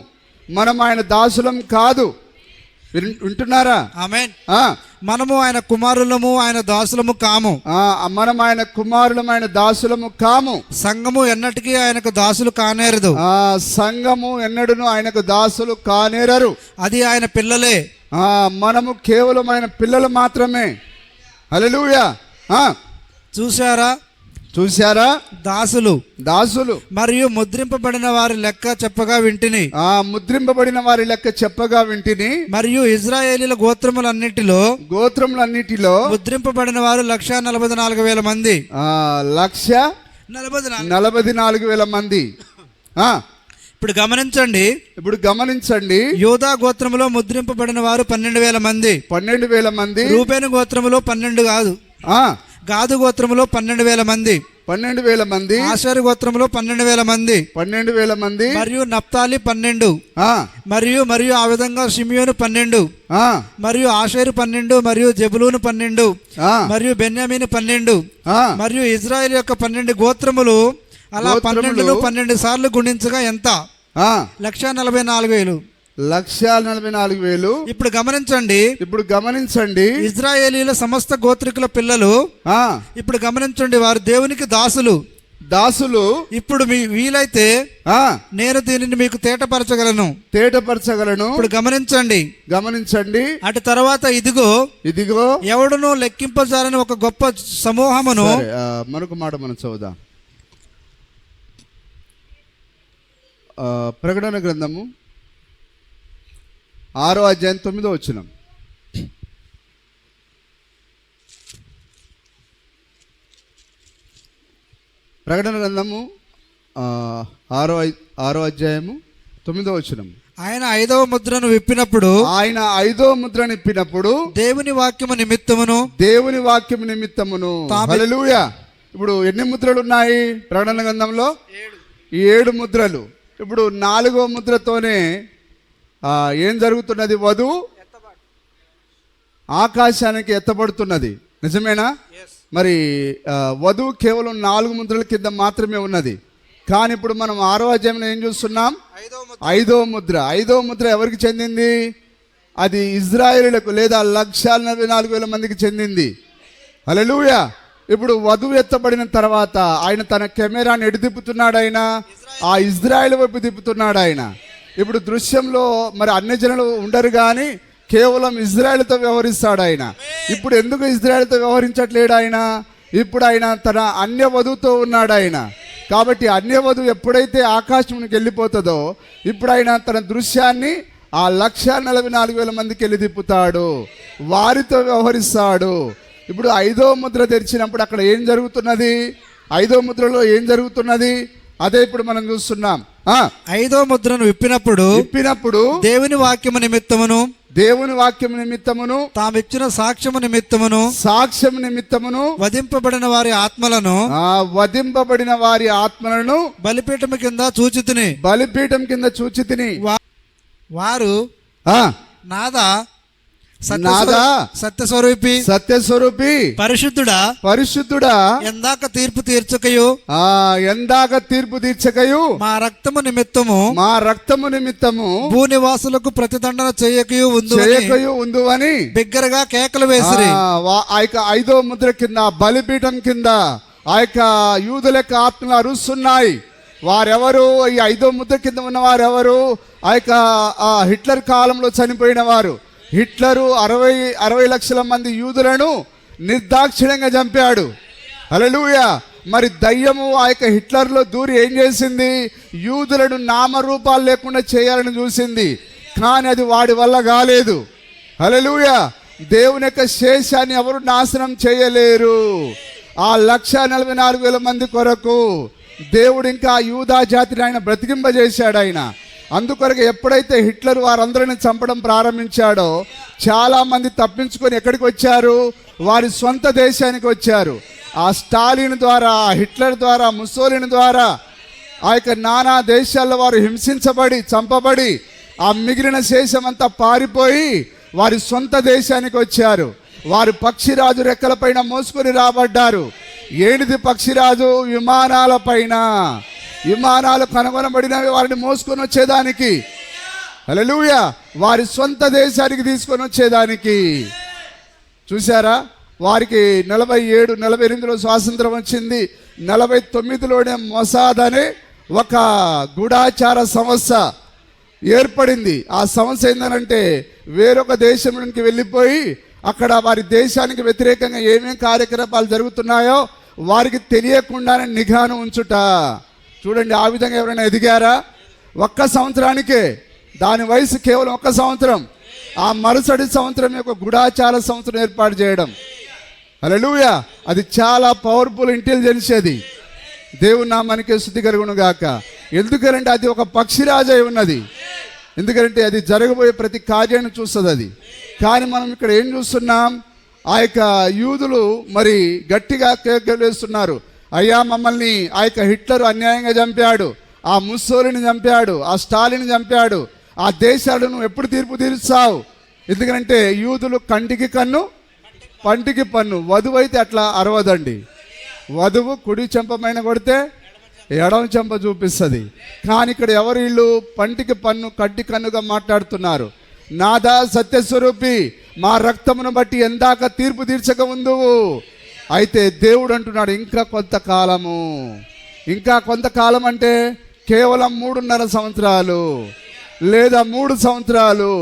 మనం ఆయన దాసులం కాదు. వింటున్నారా? ఆమేన్. మనము ఆయన కుమారులము, ఆయన దాసులము కాము. మనం ఆయన కుమారులము, ఆయన దాసులము కాము. సంఘము ఎన్నటికీ ఆయనకు దాసులు కానేరదు. సంఘము ఎన్నడూను ఆయనకు దాసులు కానేరరు. అది ఆయన పిల్లలే. మనము కేవలం ఆయన పిల్లలు మాత్రమే. హల్లెలూయా. చూశారా? దాసులు మరియు ముద్రింపబడిన వారి లెక్క చెప్పగా వింటిని. ముద్రింపబడిన వారి లెక్క చెప్పగా వింటిని. మరియు ఇశ్రాయేలీల గోత్రములన్నిటిలో ముద్రింపబడిన వారు 144,000 మంది. 144,000 మంది. ఇప్పుడు గమనించండి. యూదా గోత్రములో ముద్రింపబడిన వారు 12,000 మంది. 12,000 మంది. రూబేను గోత్రములో 12 కాదు. గాదు గోత్రములో 12,000 మంది. 12,000 మంది. ఆషేరు గోత్రములో 12,000 మంది. 12,000 మంది. మరియు నప్తాలి 12. మరియు ఆ విధంగా షిమియోను 12. మరియు ఆషేరు 12. మరియు జెబులూను 12. మరియు బెన్యామీను 12. మరియు ఇజ్రాయెల్ యొక్క 12 గోత్రములు. అలా 12 సార్లు గుణించగా ఎంత? 144,000. 144,000. ఇప్పుడు గమనించండి. ఇశ్రాయేలీల సమస్త గోత్రికుల పిల్లలు. ఇప్పుడు గమనించండి, వారు దేవునికి దాసులు. ఇప్పుడు వీలైతే నేను దీనిని మీకు తేటపరచగలను. ఇప్పుడు గమనించండి. అటు తర్వాత ఇదిగో ఎవడును లెక్కింపజాలని ఒక గొప్ప సమూహమును. మరొక మాట మనం చదువుదాం. ప్రకటన గ్రంథము 6వ అధ్యాయం 9వ వచనం. ప్రకటన గ్రంథము 6వ అధ్యాయము 9వ వచనం. ఆయన 5వ ముద్రను విప్పినప్పుడు దేవుని వాక్యము నిమిత్తమును. హల్లెలూయా. ఇప్పుడు ఎన్ని ముద్రలు ఉన్నాయి ప్రకటన గ్రంథంలో? 7 ముద్రలు. ఇప్పుడు 4వ ముద్రతోనే ఏం జరుగుతున్నది? వధువు ఆకాశానికి ఎత్తబడుతున్నది. నిజమేనా? మరి వధువు కేవలం 4 ముద్రల కింద మాత్రమే ఉన్నది. కానీ ఇప్పుడు మనం 6వ అధ్యాయంలో ఏం చూస్తున్నాం? 5వ ముద్ర. 5వ ముద్ర ఎవరికి చెందింది? అది ఇజ్రాయేలీలకు లేదా 144,000 మందికి చెందింది. హల్లెలూయా. ఇప్పుడు వధువు ఎత్తబడిన తర్వాత ఆయన తన కెమెరాని ఎటు తిప్పుతున్నాడు? ఆయన ఆ ఇజ్రాయేల్ వైపు తిప్పుతున్నాడు. ఆయన ఇప్పుడు దృశ్యంలో మరి అన్ని జనులు ఉండరు కానీ కేవలం ఇజ్రాయెల్తో వ్యవహరిస్తాడు ఆయన. ఇప్పుడు ఎందుకు ఇజ్రాయెల్తో వ్యవహరించట్లేడు ఆయన? ఇప్పుడు ఆయన తన అన్య వధువుతో ఉన్నాడు ఆయన. కాబట్టి అన్య వధువు ఎప్పుడైతే ఆకాశంకి వెళ్ళిపోతుందో ఇప్పుడు ఆయన తన దృశ్యాన్ని ఆ 1,44,000 మందికి వెళ్ళి తిప్పుతాడు, వారితో వ్యవహరిస్తాడు. ఇప్పుడు 5వ ముద్ర తెరిచినప్పుడు అక్కడ ఏం జరుగుతున్నది? 5వ ముద్రలో ఏం జరుగుతున్నది? అదే ఇప్పుడు మనం చూస్తున్నాం. 5వ ముద్రను విప్పినప్పుడు దేవుని వాక్యము నిమిత్తమును తామిచ్చిన సాక్ష్యము నిమిత్తమును వధింపబడిన వారి ఆత్మలను బలిపీఠం కింద చూచితిని. వారు నాదా సత్యస్వరూపి పరిశుద్ధుడా ఎందాక తీర్పు తీర్చకయు మా రక్తము నిమిత్తము భూనివాసులకు ప్రతిదండన చేయకయు ఉందువని బిగ్గరగా కేకలు వేసిరి. ఆ యొక్క 5వ ముద్ర కింద బలిపీఠం కింద ఆ యొక్క యూదుల యొక్క ఆత్మలు అరుస్తున్నాయి. వారెవరు? ఈ 5వ ముద్ర కింద ఉన్న వారెవరు? ఆ యొక్క హిట్లర్ కాలంలో చనిపోయిన వారు. హిట్లరు 60 లక్షల మంది యూదులను నిర్దాక్షిణ్యంగా చంపాడు. హల్లెలూయా. మరి దయ్యము ఆ యొక్క హిట్లర్లో దూరి ఏం చేసింది? యూదులను నామరూపాలు లేకుండా చేయాలని చూసింది, కానీ అది వాడి వల్ల కాలేదు. హల్లెలూయా. దేవుని యొక్క శేషాన్ని ఎవరు నాశనం చేయలేరు. ఆ 1,44,000 మంది కొరకు దేవుడు ఇంకా యూదా జాతిని ఆయన బ్రతికింపజేశాడు ఆయన. అందుకొరకు ఎప్పుడైతే హిట్లర్ వారందరిని చంపడం ప్రారంభించాడో చాలా మంది తప్పించుకొని ఎక్కడికి వచ్చారు? వారి సొంత దేశానికి వచ్చారు. ఆ స్టాలిన్ ద్వారా, హిట్లర్ ద్వారా, ముస్సోలిని ద్వారా ఆ యొక్క నానా దేశాల్లో వారు హింసించబడి చంపబడి ఆ మిగిలిన శేషమంతా పారిపోయి వారి సొంత దేశానికి వచ్చారు. వారు పక్షిరాజు రెక్కలపైన మోసుకొని రాబడ్డారు. ఏనిది పక్షిరాజు? విమానాలు కనుగొనబడినవి వారిని మోసుకొని వచ్చేదానికి. హల్లెలూయా. వారి సొంత దేశానికి తీసుకొని వచ్చేదానికి. చూసారా? వారికి 48-48లో స్వాతంత్రం వచ్చింది. 49లోనే మొసాద్ అనే ఒక గూఢాచార సంస్థ ఏర్పడింది. ఆ సంస్థ ఏంటంటే వేరొక దేశంలోకి వెళ్ళిపోయి అక్కడ వారి దేశానికి వ్యతిరేకంగా ఏమేం కార్యకలాపాలు జరుగుతున్నాయో వారికి తెలియకుండానే నిఘాను ఉంచుట. చూడండి, ఆ విధంగా ఎవరైనా ఎదిగారా? 1 సంవత్సరానికే, దాని వయసు కేవలం 1 సంవత్సరం, ఆ మరుసటి సంవత్సరం యొక్క గూఢాచార సంస్థను ఏర్పాటు చేయడం. హల్లెలూయా. అది చాలా పవర్ఫుల్ ఇంటెలిజెన్స్. అది దేవుని నామానికి స్తుతి కలుగును గాక. ఎందుకంటే అది ఒక పక్షిరాజు అయి ఉన్నది. ఎందుకంటే అది జరగబోయే ప్రతి కార్యాన్ని చూస్తుంది అది. కానీ మనం ఇక్కడ ఏం చూస్తున్నాం? ఆ యొక్క యూదులు మరి గట్టిగా కేకలు వేస్తున్నారు, అయ్యా మమ్మల్ని ఆ యొక్క హిట్లర్ అన్యాయంగా చంపాడు, ఆ ముస్సోలిని చంపాడు, ఆ స్టాలిన్ చంపాడు, ఆ దేశాలను ఎప్పుడు తీర్పు తీరుస్తావు? ఎందుకంటే యూదులు కంటికి కన్ను పంటికి పన్ను. వధువు అయితే అట్లా అరవదండి. వధువు కుడి చెంపమైన కొడితే ఎడమ చెంప చూపిస్తుంది. కానీ ఇక్కడ ఎవరు? వీళ్ళు పంటికి పన్ను కంటి కన్నుగా మాట్లాడుతున్నారు. నాదా సత్యస్వరూపి, మా రక్తమును బట్టి ఎందాక తీర్పు తీర్చక ఉందువు. అయితే దేవుడు అంటున్నాడు ఇంకా కొంతకాలము. ఇంకా కొంతకాలం అంటే కేవలం 3.5 సంవత్సరాలు లేదా 3 సంవత్సరాలు.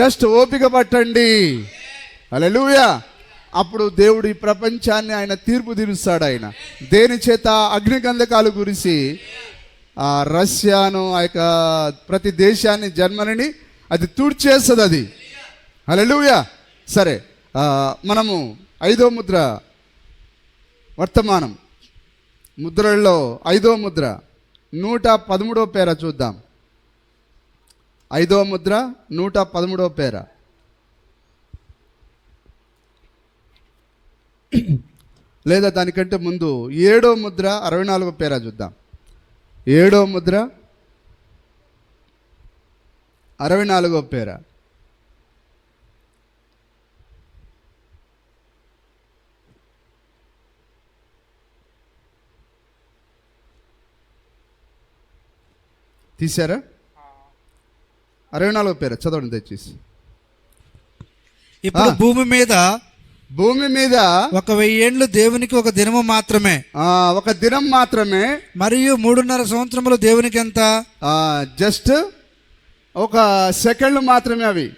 జస్ట్ ఓపిక పట్టండి. హల్లెలూయా. అప్పుడు దేవుడు ఈ ప్రపంచాన్ని ఆయన తీర్పు తీరుస్తాడు. ఆయన దేని చేత? అగ్నిగంధకాలు గురిసి ఆ రష్యాను, ఆ యొక్క ప్రతి దేశాన్ని, జర్మనీని అది తుడిచేస్తుంది అది. హల్లెలూయా. సరే, మనము 5వ ముద్ర వర్తమానం ముద్రల్లో 5వ ముద్ర 113వ పేర చూద్దాం. 5వ ముద్ర 113వ పేర. లేదా దానికంటే ముందు 7వ ముద్ర 64వ పేర చూద్దాం. 7వ ముద్ర 64వ పేర. తీశారా? 64వ పేర చదవండి దయచేసి. ఇప్పుడు భూమి మీద 1000 ఏండ్లు దేవునికి ఒక దినము మాత్రమే. ఒక దినం మాత్రమే. మరియు 3.5 సంవత్సరములు దేవునికి ఎంత? జస్ట్ ఒక సెకండ్లు మాత్రమే అవి.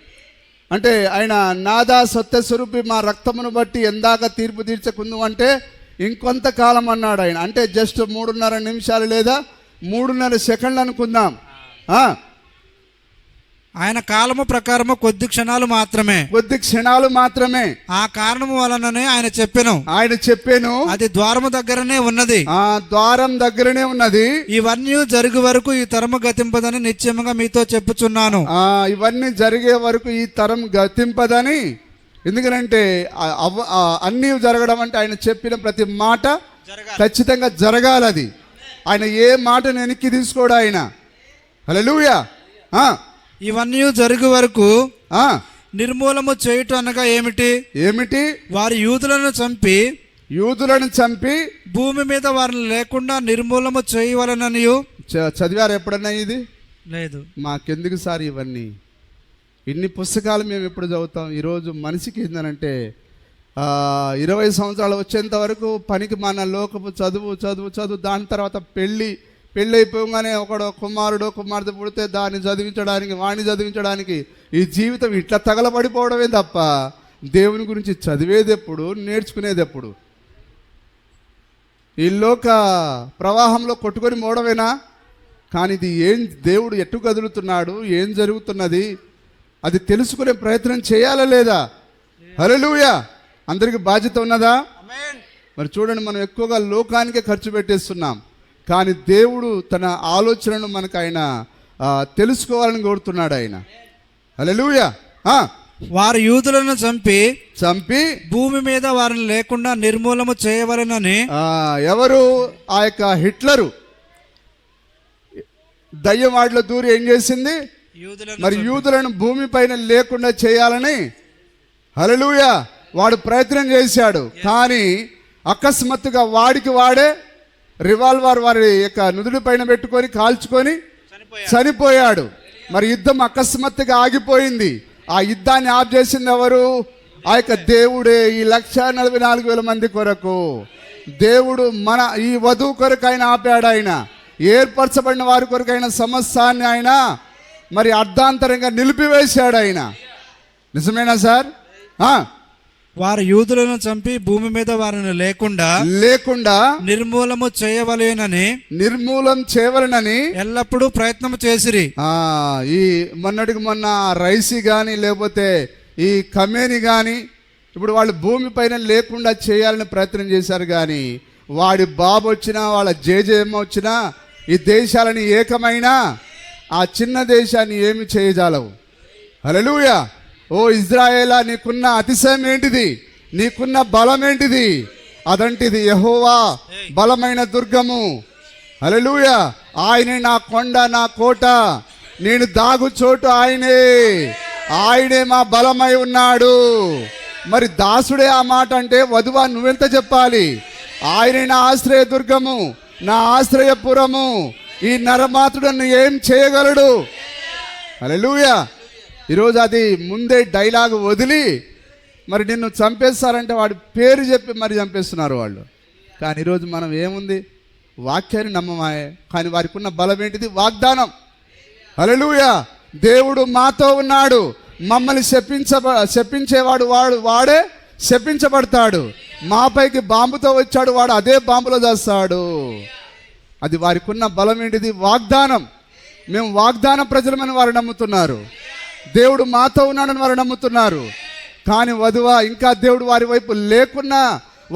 అంటే ఆయన నాదా సత్య స్వరూపి మా రక్తమును బట్టి ఎందాక తీర్పు తీర్చకుందు అంటే ఇంకొంతకాలం అన్నాడు ఆయన. అంటే జస్ట్ 3.5 నిమిషాలు లేదా 3.5 సెకండ్లు అనుకుందాం. ఆయన కాలము ప్రకారము కొద్ది క్షణాలు మాత్రమే. ఆ కారణము వలననే ఆయన చెప్పెను అది ద్వారము దగ్గరనే ఉన్నది. ఆ ద్వారం దగ్గరనే ఉన్నది. ఇవన్నీ జరుగు వరకు ఈ తరము గతింపదని నిశ్చయముగా మీతో చెప్పుచున్నాను. ఇవన్నీ జరిగే వరకు ఈ తరం గతింపదని. ఎందుకంటే అన్నీ జరగడం అంటే ఆయన చెప్పిన ప్రతి మాట ఖచ్చితంగా జరగాలది. ఆయన ఏ మాటను వెనక్కి తీసుకోడు ఆయన. హల్లెలూయా. ఇవన్నీ జరుగు వరకు నిర్మూలము చేయుట అనగా ఏమిటి? వారి యూదులను చంపి భూమి మీద వారిని లేకుండా నిర్మూలము చేయవలననియు. చదివారు ఎప్పుడన్నా ఇది? లేదు. మాకెందుకు సార్ ఇవన్నీ? ఇన్ని పుస్తకాలు మేము ఎప్పుడు చదువుతాం? ఈరోజు మనిషికి ఏంటంటే 20 సంవత్సరాలు వచ్చేంత వరకు పనికి మన లోకపు చదువు దాని తర్వాత పెళ్ళి అయిపోగానే ఒకడు కుమారుడు కుమార్తె పుడితే వాడిని చదివించడానికి ఈ జీవితం ఇట్లా తగలబడిపోవడమే తప్ప దేవుని గురించి చదివేది ఎప్పుడు, నేర్చుకునేది ఎప్పుడు? ఈ లోక ప్రవాహంలో కొట్టుకొని మోడవేనా? కానీ ఇది దేవుడు ఎట్టు కదులుతున్నాడు, ఏం జరుగుతున్నది అది తెలుసుకునే ప్రయత్నం చేయాలా లేదా? హల్లెలూయా. అందరికి బాధ్యత ఉన్నదా? మరి చూడండి, మనం ఎక్కువగా లోకానికే ఖర్చు పెట్టేస్తున్నాం. కానీ దేవుడు తన ఆలోచనను మనకు ఆయన తెలుసుకోవాలని కోరుతున్నాడు ఆయన. హల్లెలూయా. వారు యూదులను చంపి భూమి మీద వారిని లేకుండా నిర్మూలము చేయవలెనని. ఎవరు? ఆ యొక్క హిట్లరు దయ్యం వాటిలో దూరి ఏం చేసింది? మరి యూదులను భూమి పైన లేకుండా చేయాలని. హల్లెలూయా. వాడు ప్రయత్నం చేశాడు. కానీ అకస్మాత్తుగా వాడే రివాల్వర్ వారి యొక్క నుదుడి పైన పెట్టుకొని కాల్చుకొని చనిపోయాడు. మరి యుద్ధం అకస్మాత్తుగా ఆగిపోయింది. ఆ యుద్ధాన్ని ఆఫ్ చేసింది ఎవరు? ఆ యొక్క దేవుడే. ఈ 1,44,000 మంది కొరకు దేవుడు మన ఈ వధువు కొరకు ఆయన ఆపాడు. ఆయన ఏర్పరచబడిన వారి కొరకు ఆయన సమస్తాన్ని ఆయన మరి అర్ధాంతరంగా నిలిపివేశాడు ఆయన. నిజమేనా సార్? వారు యూదులను చంపి భూమి మీద వారిని లేకుండా నిర్మూలం చేయవలెనని ఎల్లప్పుడూ ప్రయత్నం చేసిరి. ఈ మొన్న రైసి కానీ లేకపోతే ఈ కమేని కానీ ఇప్పుడు వాళ్ళు భూమి పైన లేకుండా చేయాలని ప్రయత్నం చేశారు. కానీ వాడి బాబు వచ్చినా వాళ్ళ జేజేమ్మ వచ్చినా ఈ దేశాలని ఏకమైనా ఆ చిన్న దేశాన్ని ఏమి చేయజాలవు. హల్లెలూయా. ఓ ఇజ్రాయేలా, నీకున్న అతిశయం ఏంటిది? నీకున్న బలం ఏంటిది? అదంటిది యెహోవా బలమైన దుర్గము. హల్లెలూయా. ఆయనే నా కొండ, నా కోట, నేను దాగు చోటు ఆయనే మా బలమై ఉన్నాడు. మరి దాసుడే ఆ మాట అంటే వధువా నువ్వెంత చెప్పాలి? ఆయనే నా ఆశ్రయ దుర్గము, నా ఆశ్రయపురము, ఈ నరమాతుడను ఏం చేయగలడు? హల్లెలూయా. ఈరోజు అది ముందే డైలాగ్ వదిలి మరి నిన్ను చంపేస్తారంటే వాడి పేరు చెప్పి మరి చంపేస్తున్నారు వాళ్ళు. కానీ ఈరోజు మనం ఏముంది? వాక్యాన్ని నమ్మమాయే. కానీ వారికి ఉన్న బలం ఏంటిది? వాగ్దానం. హల్లెలూయా. దేవుడు మాతో ఉన్నాడు. మమ్మల్ని శపించేవాడు వాడే శపించబడతాడు. మాపైకి బాంబుతో వచ్చాడు, వాడు అదే బాంబులో చేస్తాడు. అది వారికి ఉన్న బలం ఏంటిది? వాగ్దానం. మేము వాగ్దాన ప్రజలమని వారు నమ్ముతున్నారు. దేవుడు మాతో ఉన్నాడని వారు నమ్ముతున్నారు. కానీ వధువా ఇంకా దేవుడు వారి వైపు లేకున్నా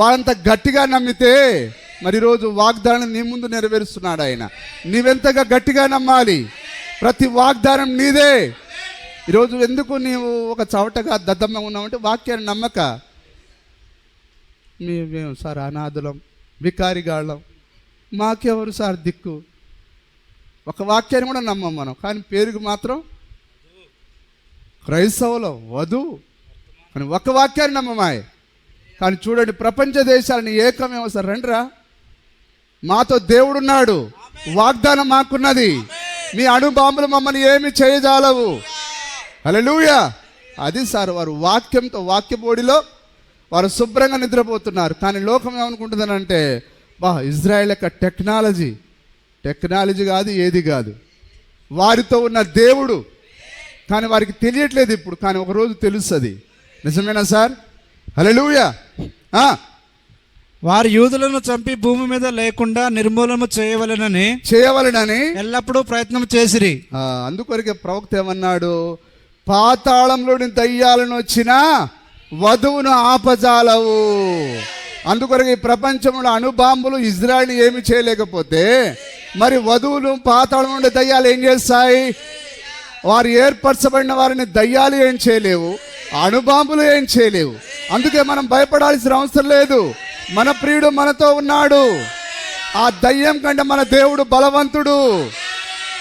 వారంత గట్టిగా నమ్మితే మరి ఈరోజు వాగ్దానం నీ ముందు నెరవేరుస్తున్నాడు ఆయన. నీవెంతగా గట్టిగా నమ్మాలి? ప్రతి వాగ్దానం నీదే. ఈరోజు ఎందుకు నీవు ఒక చవటగా దద్దమ్మ ఉన్నావంటే వాక్యాన్ని నమ్మక. మేము సార్ అనాథులం, వికారిగాళ్ళం, మాకెవరు సార్ దిక్కు? ఒక వాక్యాన్ని కూడా నమ్మం మనం. కానీ పేరుకు మాత్రం క్రైస్తవులు వధువు అని ఒక వాక్యాన్ని నమ్మమాయి. కానీ చూడండి, ప్రపంచ దేశాలని ఏకమేమో సార్ రండిరా, మాతో దేవుడున్నాడు, వాగ్దానం మాకున్నది, మీ అణుబాంబులు మమ్మల్ని ఏమి చేయజాలవు. హల్లెలూయా. అది సార్ వారు వాక్యంతో వాక్యబోడిలో వారు శుభ్రంగా నిద్రపోతున్నారు. కానీ లోకం ఏమనుకుంటుందనంటే ఇజ్రాయెల్ యొక్క టెక్నాలజీ కాదు, ఏది కాదు. వారితో ఉన్న దేవుడు కానీ వారికి తెలియట్లేదు ఇప్పుడు, కానీ ఒకరోజు తెలుస్తుంది. నిజమేనా సార్? హల్లెలూయా. వారి యూదులను చంపి భూమి మీద లేకుండా నిర్మూలన చేయవలెనని ఎల్లప్పుడూ ప్రయత్నం చేసిరి. అందుకొరకే ప్రవక్త ఏమన్నాడు? పాతాళంలోని దయ్యాలను వచ్చినా వధువును ఆపజాలవు. అందుకొరకు ఈ ప్రపంచంలో అణుబాంబులు ఇజ్రాయిల్ ఏమి చేయలేకపోతే మరి వధువులు పాతాళం నుండి దయ్యాలు ఏం చేస్తాయి? వారు ఏర్పరచబడిన వారిని దయ్యాలు ఏం చేయలేవు, అణుబాంబులు ఏం చేయలేవు. అందుకే మనం భయపడాల్సిన అవసరం లేదు. మన ప్రియుడు మనతో ఉన్నాడు. ఆ దయ్యం కంటే మన దేవుడు బలవంతుడు.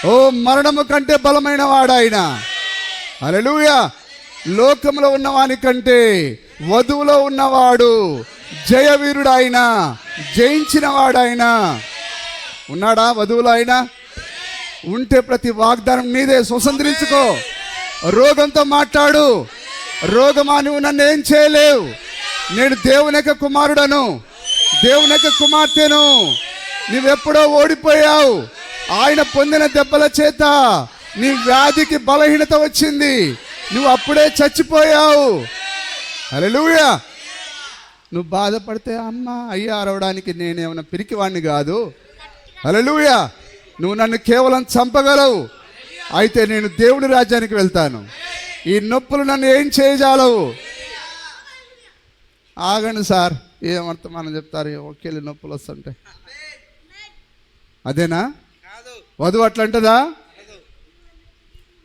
ఓ మరణము కంటే బలమైన వాడు ఆయన. హల్లెలూయా. లోకంలో ఉన్నవాని కంటే వధువులో ఉన్నవాడు జయవీరుడు. ఆయన జయించిన వాడు. ఆయన ఉన్నాడా వధువులో? ఆయన ఉంటే ప్రతి వాగ్దానం నీదే. స్వతంత్రించుకో. రోగంతో మాట్లాడు. రోగమా, నువ్వు నన్ను ఏం చేయలేవు. నేను దేవుని యొక్క కుమారుడను, దేవుని యొక్క కుమార్తెను. నువ్వెప్పుడో ఓడిపోయావు. ఆయన పొందిన దెబ్బల చేత నీ వ్యాధికి బలహీనత వచ్చింది. నువ్వు అప్పుడే చచ్చిపోయావు. హల్లెలూయా. నువ్వు బాధపడితే అమ్మ అయ్యా అరవడానికి నేనేమైనా పిరికివాణ్ణి కాదు. హల్లెలూయా. నువ్వు నన్ను కేవలం చంపగలవు. అయితే నేను దేవుని రాజ్యానికి వెళ్తాను. ఈ నొప్పులు నన్ను ఏం చేయజాలవు. ఆగండి సార్, ఏమంత మనం చెప్తారు ఒకేళ్ళి నొప్పులు వస్తుంటాయి. అదేనా వధువు అట్లంటదా?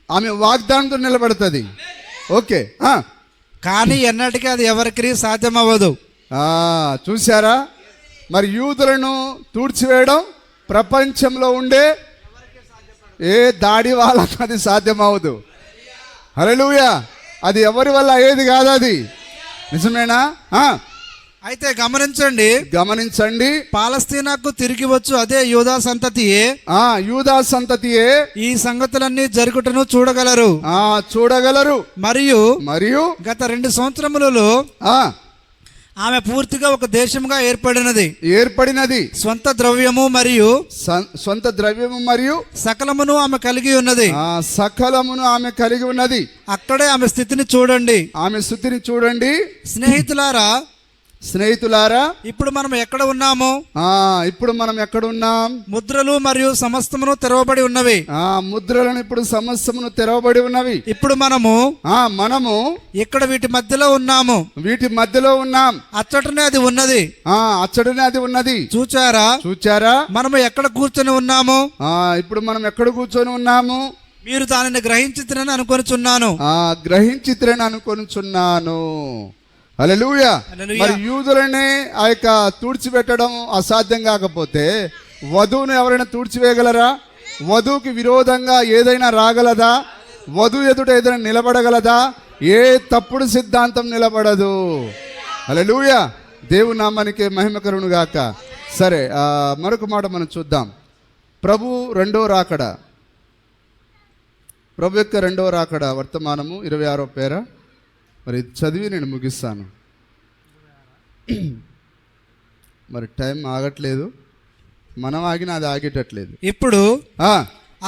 ఆమె వాగ్దానంతో నిలబడుతుంది. ఓకే. కానీ ఎన్నటికీ అది ఎవరికి సాధ్యమవ్వదు. చూసారా? మరి యూదులను తూడ్చివేయడం ప్రపంచంలో ఉండే ఏ దాడి వాళ్ళకు అది సాధ్యమవదు. హల్లెలూయా. అది ఎవరి వల్ల అయ్యేది కాదు. అది నిజమేనా? అయితే గమనించండి, పాలస్తీనాకు తిరిగి వచ్చు అదే యూదా సంతతియే. యూదా సంతతియే ఈ సంగతులన్నీ జరుగుటను చూడగలరు. మరియు గత 2 సంవత్సరములలో ఆమె పూర్తిగా ఒక దేశంగా ఏర్పడినది. స్వంత ద్రవ్యము మరియు సకలమును ఆమె కలిగి ఉన్నది. అక్కడే ఆమె స్థితిని చూడండి. స్నేహితులారా, ఇప్పుడు మనం ఎక్కడ ఉన్నాం? ముద్రలు మరియు సమస్తమును తెరవబడి ఉన్నవి. ముద్రలను ఇప్పుడు సమస్తమును తెరవబడి ఉన్నవి. ఇప్పుడు మనము ఇక్కడ వీటి మధ్యలో ఉన్నాం. అచ్చటనే అది ఉన్నది. చూచారా మనము ఎక్కడ కూర్చొని ఉన్నాము? ఇప్పుడు మనం ఎక్కడ కూర్చొని ఉన్నాము? మీరు దానిని గ్రహించితిరని అనుకొనుచున్నాను. హల్లెలూయా. మరి యూదులనే ఆ యొక్క తుడిచిపెట్టడం అసాధ్యం కాకపోతే వధువును ఎవరైనా తుడిచివేయగలరా? వధువుకి విరోధంగా ఏదైనా రాగలదా? వధువు ఎదుట ఏదైనా నిలబడగలదా? ఏ తప్పుడు సిద్ధాంతం నిలబడదు. హల్లెలూయా. దేవుని నామానికి మహిమ కలుగును గాక. సరే, మరొక మాట మనం చూద్దాం. ప్రభు యొక్క రెండవ రాకడ వర్తమానము 26వ పేర. మరి చదివి నేను ముగిస్తాను. మరి టైం ఆగట్లేదు, మనం ఆగినా అది ఆగేటట్లేదు. ఇప్పుడు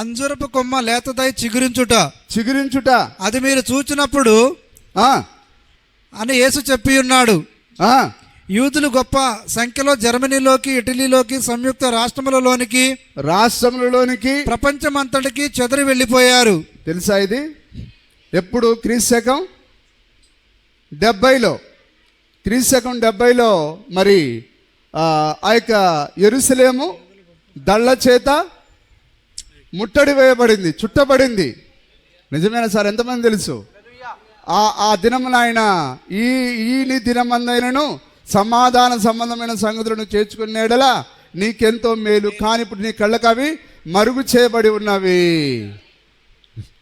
అంజురపు కొమ్మ లేతదై చిగురించుట అది మీరు చూచినప్పుడు అని యేసు చెప్పి ఉన్నాడు. యూదులు గొప్ప సంఖ్యలో జర్మనీలోకి, ఇటలీలోకి, సంయుక్త రాష్ట్రములలోనికి ప్రపంచమంతటికి చెదరి వెళ్ళిపోయారు. తెలుసా ఇది? ఎప్పుడు? క్రీస్తు శకం 70లో మరి ఆ యొక్క యెరూషలేము దళ్ళ చేత ముట్టడి వేయబడింది, చుట్టబడింది. నిజమేనా సార్? ఎంతమంది తెలుసు? ఆ దినమున ఆయన ఈ దినమందైనను సమాధాన సంబంధమైన సంగతులను చేర్చుకునేడలా నీకెంతో మేలు, కానీ ఇప్పుడు నీ కళ్ళకు అవి మరుగు చేయబడి ఉన్నవి.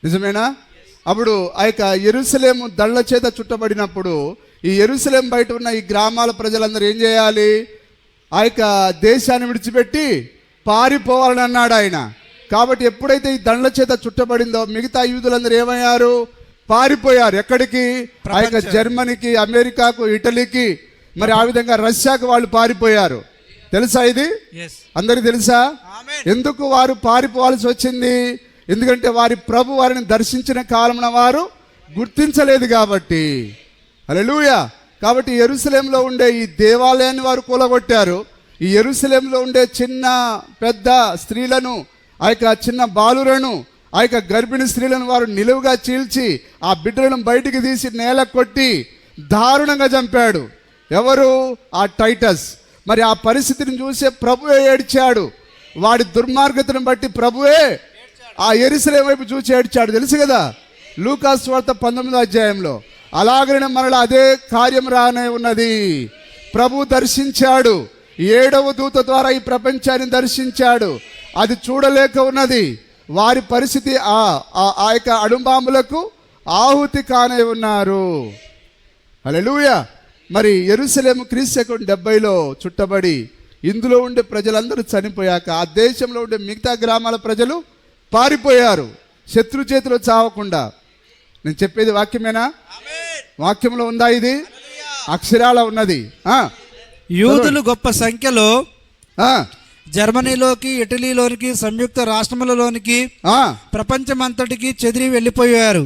నిజమేనా? అప్పుడు ఆ యొక్క యెరూషలేము దళ్ళ చేత చుట్టబడినప్పుడు ఈ యెరూషలేం బయట ఉన్న ఈ గ్రామాల ప్రజలందరూ ఏం చేయాలి? ఆ యొక్క దేశాన్ని విడిచిపెట్టి పారిపోవాలని అన్నాడు ఆయన. కాబట్టి ఎప్పుడైతే ఈ దండ్ల చేత చుట్టబడిందో మిగతా యూదులందరూ ఏమయ్యారు? పారిపోయారు. ఎక్కడికి? ఆ యొక్క జర్మనీకి, అమెరికాకు, ఇటలీకి, మరి ఆ విధంగా రష్యాకు వాళ్ళు పారిపోయారు. తెలుసా ఇది? అందరికి తెలుసా? ఎందుకు వారు పారిపోవాల్సి వచ్చింది? ఎందుకంటే వారి ప్రభు వారిని దర్శించిన కాలమున వారు గుర్తించలేదు కాబట్టి. హల్లెలూయా. కాబట్టి యెరూషలేములో ఉండే ఈ దేవాలయాన్ని వారు కూలగొట్టారు. ఈ యెరూషలేములో ఉండే చిన్న పెద్ద స్త్రీలను, ఆ యొక్క చిన్న బాలులను, ఆ యొక్క గర్భిణీ స్త్రీలను వారు నిలువుగా చీల్చి ఆ బిడ్డలను బయటికి తీసి నేల కొట్టి దారుణంగా చంపాడు. ఎవరు? ఆ టైటస్. మరి ఆ పరిస్థితిని చూసే ప్రభువే ఏడ్చాడు. వాడి దుర్మార్గతను బట్టి ప్రభువే ఆ యెరూషలేము వైపు చూసి ఏడ్చాడు. తెలుసు కదా లూకాసు వార్త 19వ అధ్యాయంలో. అలాగనే మరలా అదే కార్యం రానే ఉన్నది. ప్రభు దర్శించాడు. 7వ దూత ద్వారా ఈ ప్రపంచాన్ని దర్శించాడు. అది చూడలేక ఉన్నది. వారి పరిస్థితి ఆ యొక్క అణుబాంబులకు ఆహుతి కానే ఉన్నారు. హల్లెలూయా. మరి యెరూషలేము క్రీస్తు 70లో చుట్టబడి ఇందులో ఉండే ప్రజలందరూ చనిపోయాక ఆ దేశంలో ఉండే మిగతా గ్రామాల ప్రజలు పారిపోయారు, శత్రు చేతిలో చావకుండా. నేను చెప్పేది వాక్యమేనా? వాక్యంలో ఉందా? ఇది అక్షరాల ఉన్నది. యూదులు గొప్ప సంఖ్యలో జర్మనీలోకి, ఇటలీలోనికి, సంయుక్త రాష్ట్రములలోనికి, ప్రపంచమంతటికి చెదిరి వెళ్ళిపోయారు.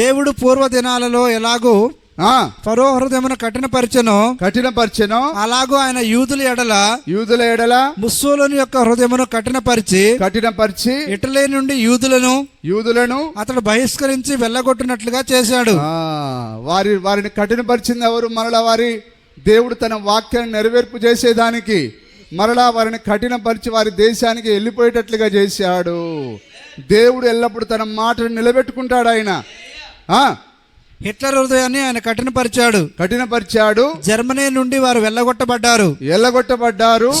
దేవుడు పూర్వ దినాలలో ఎలాగో ఫరో హృదయమును కఠినపరిచెను అలాగూ ఆయన యూదుల ఎడల ముస్సోలోని యొక్క హృదయమును కఠినపరిచి ఇటలీ నుండి యూదులను అతడు బహిష్కరించి వెళ్ళగొట్టినట్లుగా చేశాడు. వారిని కఠినపరిచింది ఎవరు? మరలా వారి దేవుడు తన వాక్యాన్ని నెరవేర్పు చేసేదానికి మరలా వారిని కఠినపరిచి వారి దేశానికి వెళ్ళిపోయేటట్లుగా చేశాడు. దేవుడు ఎల్లప్పుడూ తన మాటను నిలబెట్టుకుంటాడు. ఆయన హిట్లర్ హృదయాన్ని ఆయన కఠినపరిచాడు. జర్మనీ నుండి వారు వెళ్ళగొట్టబడ్డారు.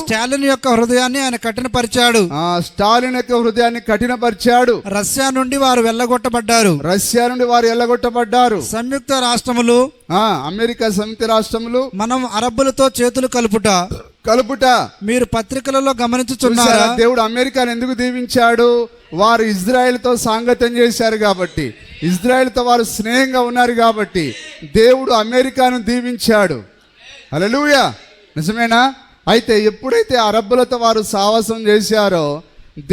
స్టాలిన్ యొక్క హృదయాన్ని ఆయన కఠినపరిచాడు. రష్యా నుండి వారు వెళ్ళగొట్టబడ్డారు. సంయుక్త రాష్ట్రములు, అమెరికా సంయుక్త రాష్ట్రములు మనం అరబ్బులతో చేతులు కలుపుట మీరు పత్రికలలో గమనించుచున్నారా? దేవుడు అమెరికాను ఎందుకు దీవించాడు? వారు ఇజ్రాయెల్తో సాంగత్యం చేశారు కాబట్టి, ఇజ్రాయెల్తో వారు స్నేహంగా ఉన్నారు కాబట్టి దేవుడు అమెరికాను దీవించాడు. హల్లెలూయా. నిజమేనా? అయితే ఎప్పుడైతే అరబ్బులతో వారు సావాసం చేశారో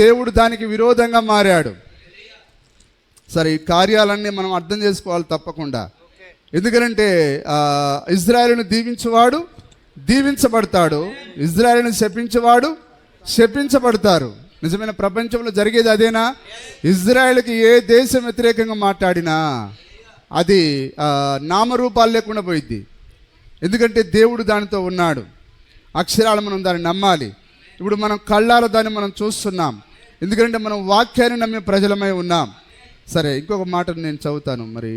దేవుడు దానికి విరోధంగా మారాడు. సరే, ఈ కార్యాలన్నీ మనం అర్థం చేసుకోవాలి తప్పకుండా. ఎందుకంటే ఇజ్రాయెలును దీవించువాడు దీవించబడతాడు, ఇజ్రాయెలును శపించేవాడు శపించబడతారు. నిజమైన ప్రపంచంలో జరిగేది అదేనా? ఇజ్రాయెల్కి ఏ దేశం వ్యతిరేకంగా మాట్లాడినా అది నామరూపాలు లేకుండా పోయిద్ది. ఎందుకంటే దేవుడు దానితో ఉన్నాడు. అక్షరాలు మనం దాన్ని నమ్మాలి. ఇప్పుడు మనం కళ్ళాల దాన్ని మనం చూస్తున్నాం. ఎందుకంటే మనం వాక్యాన్ని నమ్మే ప్రజలమై ఉన్నాం. సరే, ఇంకొక మాట నేను చదువుతాను. మరి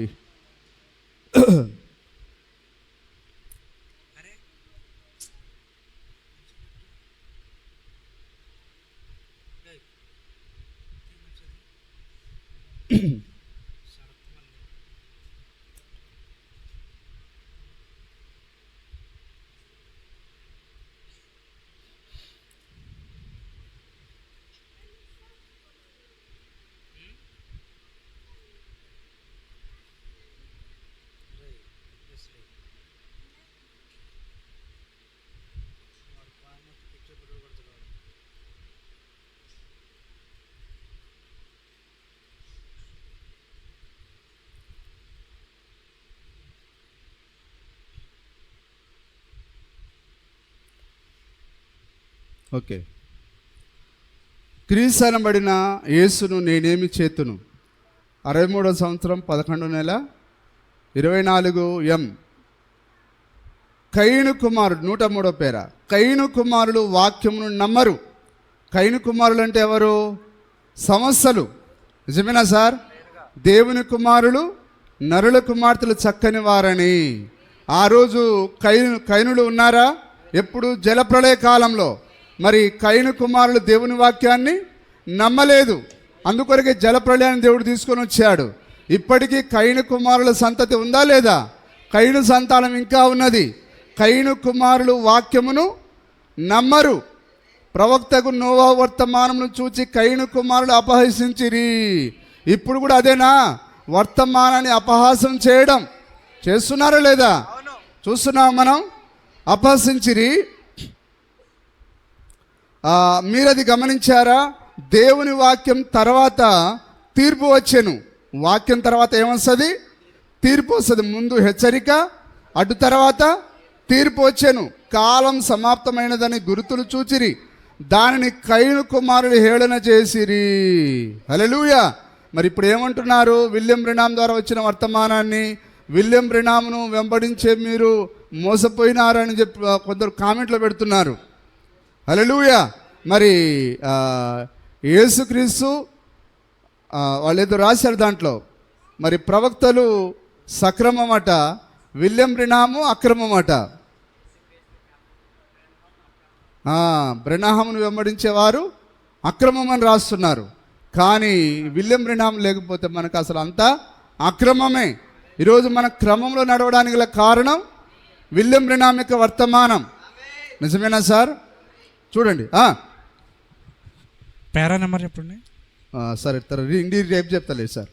ఓకే. క్రీస్తనబడిన యేసును నేనేమి చేతును 63వ సంవత్సరం 11వ నెల 24 కయీను కుమారుడు 103వ పేర. కయీను కుమారులు వాక్యమును నమ్మరు. కయీను కుమారులు అంటే ఎవరు? సమస్యలు. నిజమేనా సార్? దేవుని కుమారులు నరుల కుమార్తెలు చక్కని వారని. ఆ రోజు కయీనులు ఉన్నారా? ఎప్పుడు? జలప్రళయ కాలంలో. మరి కయీను కుమారులు దేవుని వాక్యాన్ని నమ్మలేదు. అందుకొరకే జలప్రళయాన్ని దేవుడు తీసుకొని వచ్చాడు. ఇప్పటికీ కయీను కుమారుల సంతతి ఉందా లేదా? కయీను సంతానం ఇంకా ఉన్నది. కయీను కుమారులు వాక్యమును నమ్మరు. ప్రవక్తకు నోవా వర్తమానమును చూచి కయీను కుమారులు అపహసించిరి. ఇప్పుడు కూడా అదేనా? వర్తమానాన్ని అపహాసం చేయడం చేస్తున్నారా లేదా? చూస్తున్నాం మనం. అపహసించిరి. మీరది గమనించారా? దేవుని వాక్యం తర్వాత తీర్పు వచ్చెను. వాక్యం తర్వాత ఏమొస్తుంది? తీర్పు వస్తుంది. ముందు హెచ్చరిక, అటు తర్వాత తీర్పు వచ్చెను. కాలం సమాప్తమైనదని గుర్తులు చూచిరి, దానిని కయీను కుమారుడు హేళన చేసిరి. హల్లెలూయా. మరి ఇప్పుడు ఏమంటున్నారు? విలియం బ్రెనాం ద్వారా వచ్చిన వర్తమానాన్ని, విలియం బ్రెనాంను వెంబడించే మీరు మోసపోయినారని చెప్పి కొందరు కామెంట్లో పెడుతున్నారు. హల్లెలూయా. మరి యేసుక్రీస్తు వాళ్ళు ఏదో రాశారు దాంట్లో, మరి ప్రవక్తలు సక్రమమట, విలియం బ్రెనాము అక్రమమట. బ్రెనహామును వెంబడించేవారు అక్రమం అని రాస్తున్నారు. కానీ విలియం బ్రెనహాం లేకపోతే మనకు అసలు అంతా అక్రమమే. ఈరోజు మన క్రమంలో నడవడానికి గల కారణం విలియం బ్రెనహాం యొక్క వర్తమానం. నిజమేనా సార్? చూడండి, పేరా నెంబర్ చెప్పండి. సరే, రేపు చెప్తలేదు సార్.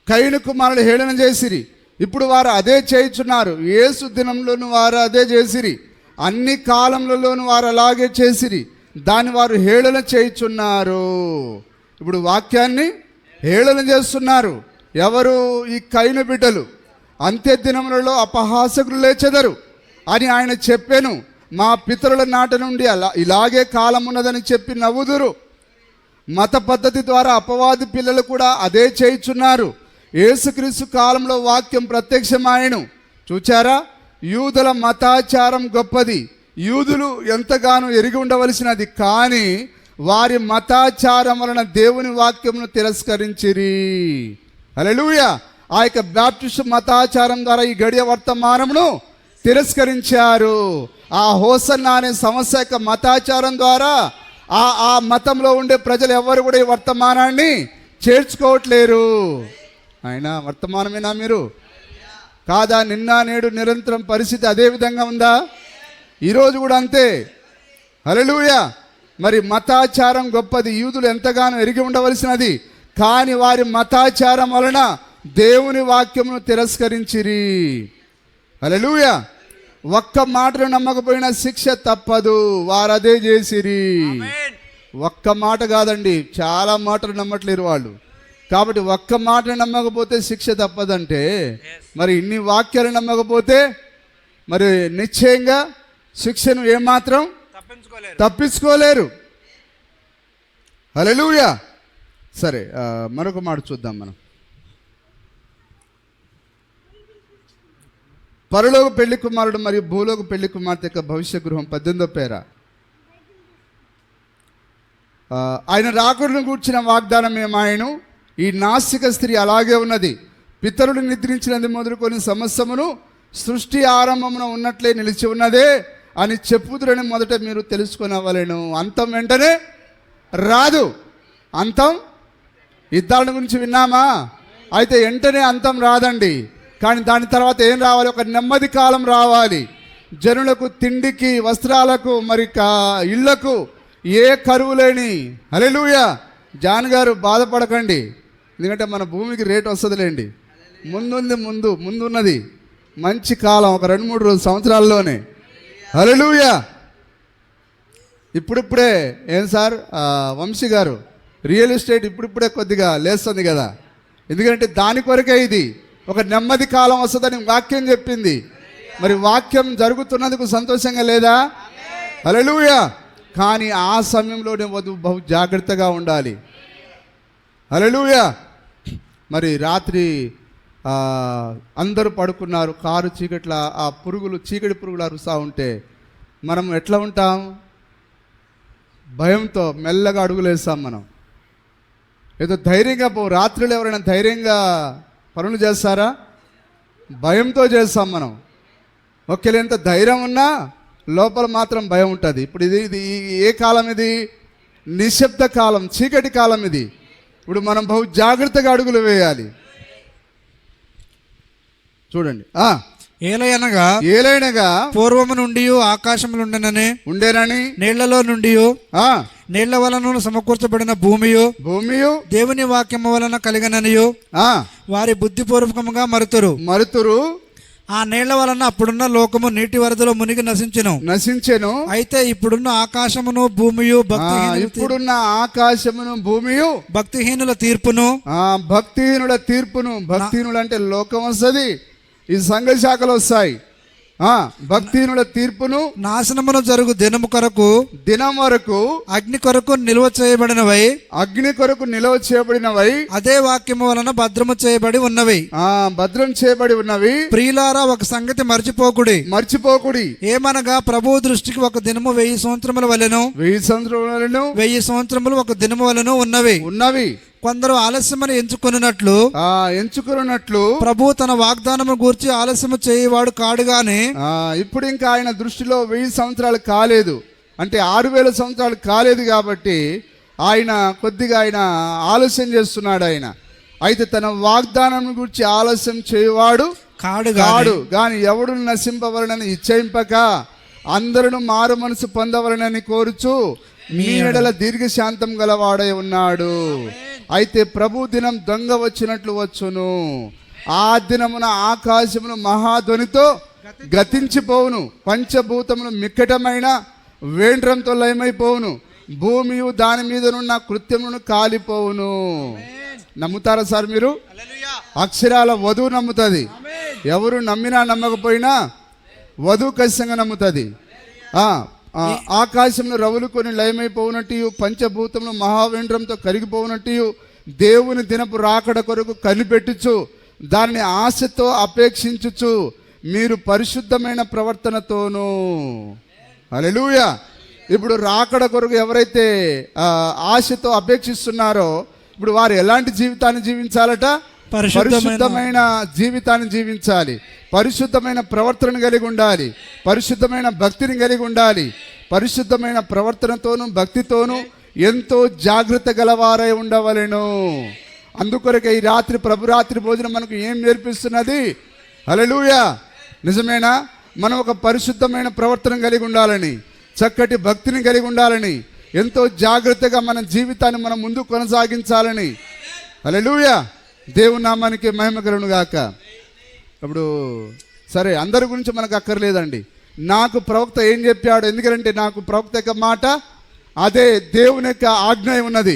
కయీను కుమారుడు హేళన చేసిరి, ఇప్పుడు వారు అదే చేయుచున్నారు. యేసు దినంలోను వారు అదే చేసిరి, అన్ని కాలంలోనూ వారు అలాగే చేసిరి, దాన్ని వారు హేళన చేయుచున్నారు. ఇప్పుడు వాక్యాన్ని హేళన చేస్తున్నారు. ఎవరు? ఈ కయీను బిడ్డలు. అంత్య దినములలో అపహాసకులు లేచెదరు అని ఆయన చెప్పాను. మా పితరుల నాటి నుండి ఇలాగే కాలం ఉన్నదని చెప్పి నవ్వుదురు. మత పద్ధతి ద్వారా అపవాది పిల్లలు కూడా అదే చేయుచున్నారు. యేసుక్రీస్తు కాలంలో వాక్యం ప్రత్యక్షమాయను. చూచారా? యూదుల మతాచారం గొప్పది, యూదులు ఎంతగానో ఎరిగి ఉండవలసినది. కానీ వారి మతాచారం వలన దేవుని వాక్యమును తిరస్కరించిరి. హల్లెలూయా. ఆ యొక్క బాప్టిస్ట్ మతాచారం ద్వారా ఈ గడియ వర్తమానమును తిరస్కరించారు. ఆ హోసన్నా అనే సమస్య యొక్క మతాచారం ద్వారా ఆ మతంలో ఉండే ప్రజలు ఎవరు కూడా ఈ వర్తమానాన్ని చేర్చుకోవట్లేరు. ఆయన వర్తమానమేనా మీరు? కాదా? నిన్న నేడు నిరంతరం పరిస్థితి అదే విధంగా ఉందా? ఈరోజు కూడా అంతే. హల్లెలూయా. మరి మతాచారం గొప్పది, యూదులు ఎంతగానో ఎరిగి ఉండవలసినది. కానీ వారి మతాచారం వలన దేవుని వాక్యమును తిరస్కరించిరి. హల్లెలూయా. ఒక్క మాటను నమ్మకపోయినా శిక్ష తప్పదు. వారు అదే చేసిరి. ఒక్క మాట కాదండి, చాలా మాటలు నమ్మట్లేరు వాళ్ళు. కాబట్టి ఒక్క మాటను నమ్మకపోతే శిక్ష తప్పదంటే, మరి ఇన్ని వాక్యాలు నమ్మకపోతే మరి నిశ్చయంగా శిక్షను ఏమాత్రం తప్పించుకోలేరు. హల్లెలూయా. సరే, మరొక మాట చూద్దాం మనం. పరలోక పెళ్లి కుమారుడు మరియు భూలోక పెళ్లి కుమార్తె యొక్క భవిష్య గృహం 18వ పేర. ఆయన రాకడను కూర్చిన వాగ్దానం ఏమాయను? ఈ నాస్తిక స్త్రీ అలాగే ఉన్నది. పితరులు నిద్రించినది మొదలుకొని సమస్తమును సృష్టి ఆరంభమున ఉన్నట్లే నిలిచి ఉన్నదే అని చెప్పుదురని మొదట మీరు తెలుసుకొనవలెను. అంతం వెంటనే రాదు. అంతం యుద్ధాల గురించి విన్నామా? అయితే వెంటనే అంతం రాదండి. కానీ దాని తర్వాత ఏం రావాలి? ఒక నెమ్మది కాలం రావాలి. జనులకు తిండికి, వస్త్రాలకు, మరి ఇళ్లకు ఏ కరువు లేని. హల్లెలూయా. జాన్ గారు బాధపడకండి, ఎందుకంటే మన భూమికి రేటు వస్తుందిలేండి. ముందున్నది మంచి కాలం, ఒక 2-3 సంవత్సరాల్లోనే. హల్లెలూయా. ఇప్పుడిప్పుడే ఏం సార్ వంశీ గారు, రియల్ ఎస్టేట్ ఇప్పుడిప్పుడే కొద్దిగా లేస్తుంది కదా. ఎందుకంటే దాని కొరకే ఇది. ఒక నెమ్మది కాలం వస్తుందని వాక్యం చెప్పింది. మరి వాక్యం జరుగుతున్నందుకు సంతోషంగా లేదా? హల్లెలూయా. కానీ ఆ సమయంలోనే వధువు బహు జాగ్రత్తగా ఉండాలి. హల్లెలూయా. మరి రాత్రి అందరూ పడుకున్నారు, కారు చీకట్ల ఆ పురుగులు, చీకటి పురుగులు అరుస్తూ ఉంటే మనం ఎట్లా ఉంటాం? భయంతో మెల్లగా అడుగులేస్తాం. మనం ఏదో ధైర్యంగా రాత్రులు ఎవరైనా ధైర్యంగా పనులు చేస్తారా? భయంతో చేస్తాం మనం. ఒకవేళ ఎంత ధైర్యం ఉన్నా లోపల మాత్రం భయం ఉంటుంది. ఇప్పుడు ఇది ఏ కాలం? ఇది నిశ్శబ్ద కాలం, చీకటి కాలం ఇది. ఇప్పుడు మనం బహు జాగ్రత్తగా అడుగులు వేయాలి. చూడండి, ఏలైనగా పూర్వము నుండి ఆకాశములు ఉండేనని నీళ్లలో నుండి నీళ్ల వలన సమకూర్చబడిన భూమియు దేవుని వాక్యము వలన కలిగననియు వారి బుద్ధిపూర్వకముగా మరుతురు. ఆ నీళ్ల వలన అప్పుడున్న లోకము నీటి వరదలో మునిగి నశించెను. అయితే ఇప్పుడున్న ఆకాశమును భూమియు ఇప్పుడున్న ఆకాశమును భూమియు భక్తిహీనుల తీర్పును భక్తిహీనులు అంటే లోకం వస్తుంది, ఈ సంఘ శాఖలు వస్తాయి. భక్తిహీనుల తీర్పును నాశనమును జరుగు దినం వరకు అగ్ని కొరకు నిల్వ చేయబడినవై అదే వాక్యము వలన భద్రము చేయబడి ఉన్నవి. ప్రియులారా, ఒక సంగతి మర్చిపోకుడి. ఏమనగా ప్రభువు దృష్టికి ఒక దినము 1000 సంవత్సరముల వలెను, 1000 సంవత్సరములు ఒక దినము వలెను ఉన్నవి. కొందరు ఆలస్యమని ఎంచుకున్నట్లు ప్రభు తన వాగ్దానము గూర్చి ఆలస్యము చేయవాడు కాడు గాని. ఇప్పుడు ఇంకా ఆయన దృష్టిలో 1000 సంవత్సరాలు కాలేదు, అంటే 6000 సంవత్సరాలు కాలేదు కాబట్టి ఆయన కొద్దిగా ఆలస్యం చేస్తున్నాడు ఆయన. అయితే తన వాగ్దానం గురించి ఆలస్యం చేయవాడు కాడు గాని ఎవడు నశింపవలనని ఇచ్చయింపక అందరూ మారు మనసు పొందవలనని కోరుచు మీ ఎడల దీర్ఘశాంతం గలవాడై ఉన్నాడు. అయితే ప్రభు దినం దొంగ వచ్చినట్లు వచ్చును. ఆ దినమున ఆకాశమును మహాధ్వనితో గతించిపోవును, పంచభూతములు మిక్కటమైన వేండ్రంతో లయమైపోవును, భూమియు దాని మీదనున్న కృత్యములను కాలిపోవును. నమ్ముతారా సార్ మీరు? అక్షరాల వధువు నమ్ముతుంది. ఎవరు నమ్మినా నమ్మకపోయినా వధువు ఖచ్చితంగా నమ్ముతుంది. ఆకాశంలో రవులుకొని లయమైపోవునట్టు, పంచభూతములు మహావేంద్రంతో కరిగిపోవునట్టు, దేవుని దినపు రాకడ కొరకు కనిపెట్టుచు దాన్ని ఆశతో అపేక్షించుచు మీరు పరిశుద్ధమైన ప్రవర్తనతోనూ. హల్లెలూయా. ఇప్పుడు రాకడ కొరకు ఎవరైతే ఆశతో అపేక్షిస్తున్నారో ఇప్పుడు వారు ఎలాంటి జీవితాన్ని జీవించాలట? పరిశుద్ధమైన జీవితాన్ని జీవించాలి, పరిశుద్ధమైన ప్రవర్తన కలిగి ఉండాలి, పరిశుద్ధమైన భక్తిని కలిగి ఉండాలి. పరిశుద్ధమైన ప్రవర్తనతోనూ భక్తితోనూ ఎంతో జాగ్రత్త గలవారై ఉండవలెను. అందుకొరకే ఈ రాత్రి ప్రభురాత్రి భోజనం మనకు ఏం నేర్పిస్తున్నది? హల్లెలూయా. నిజమేనా? మనం ఒక పరిశుద్ధమైన ప్రవర్తన కలిగి ఉండాలని, చక్కటి భక్తిని కలిగి ఉండాలని, ఎంతో జాగ్రత్తగా మన జీవితాన్ని మనం ముందు కొనసాగించాలని. హల్లెలూయా. దేవుని నామానికి మహిమ కలుగును గాక. ఇప్పుడు సరే, అందరి గురించి మనకు అక్కర్లేదండి. నాకు ప్రవక్త ఏం చెప్పాడు? ఎందుకంటే నాకు ప్రవక్త యొక్క మాట అదే దేవుని యొక్క ఆజ్ఞ ఉన్నది.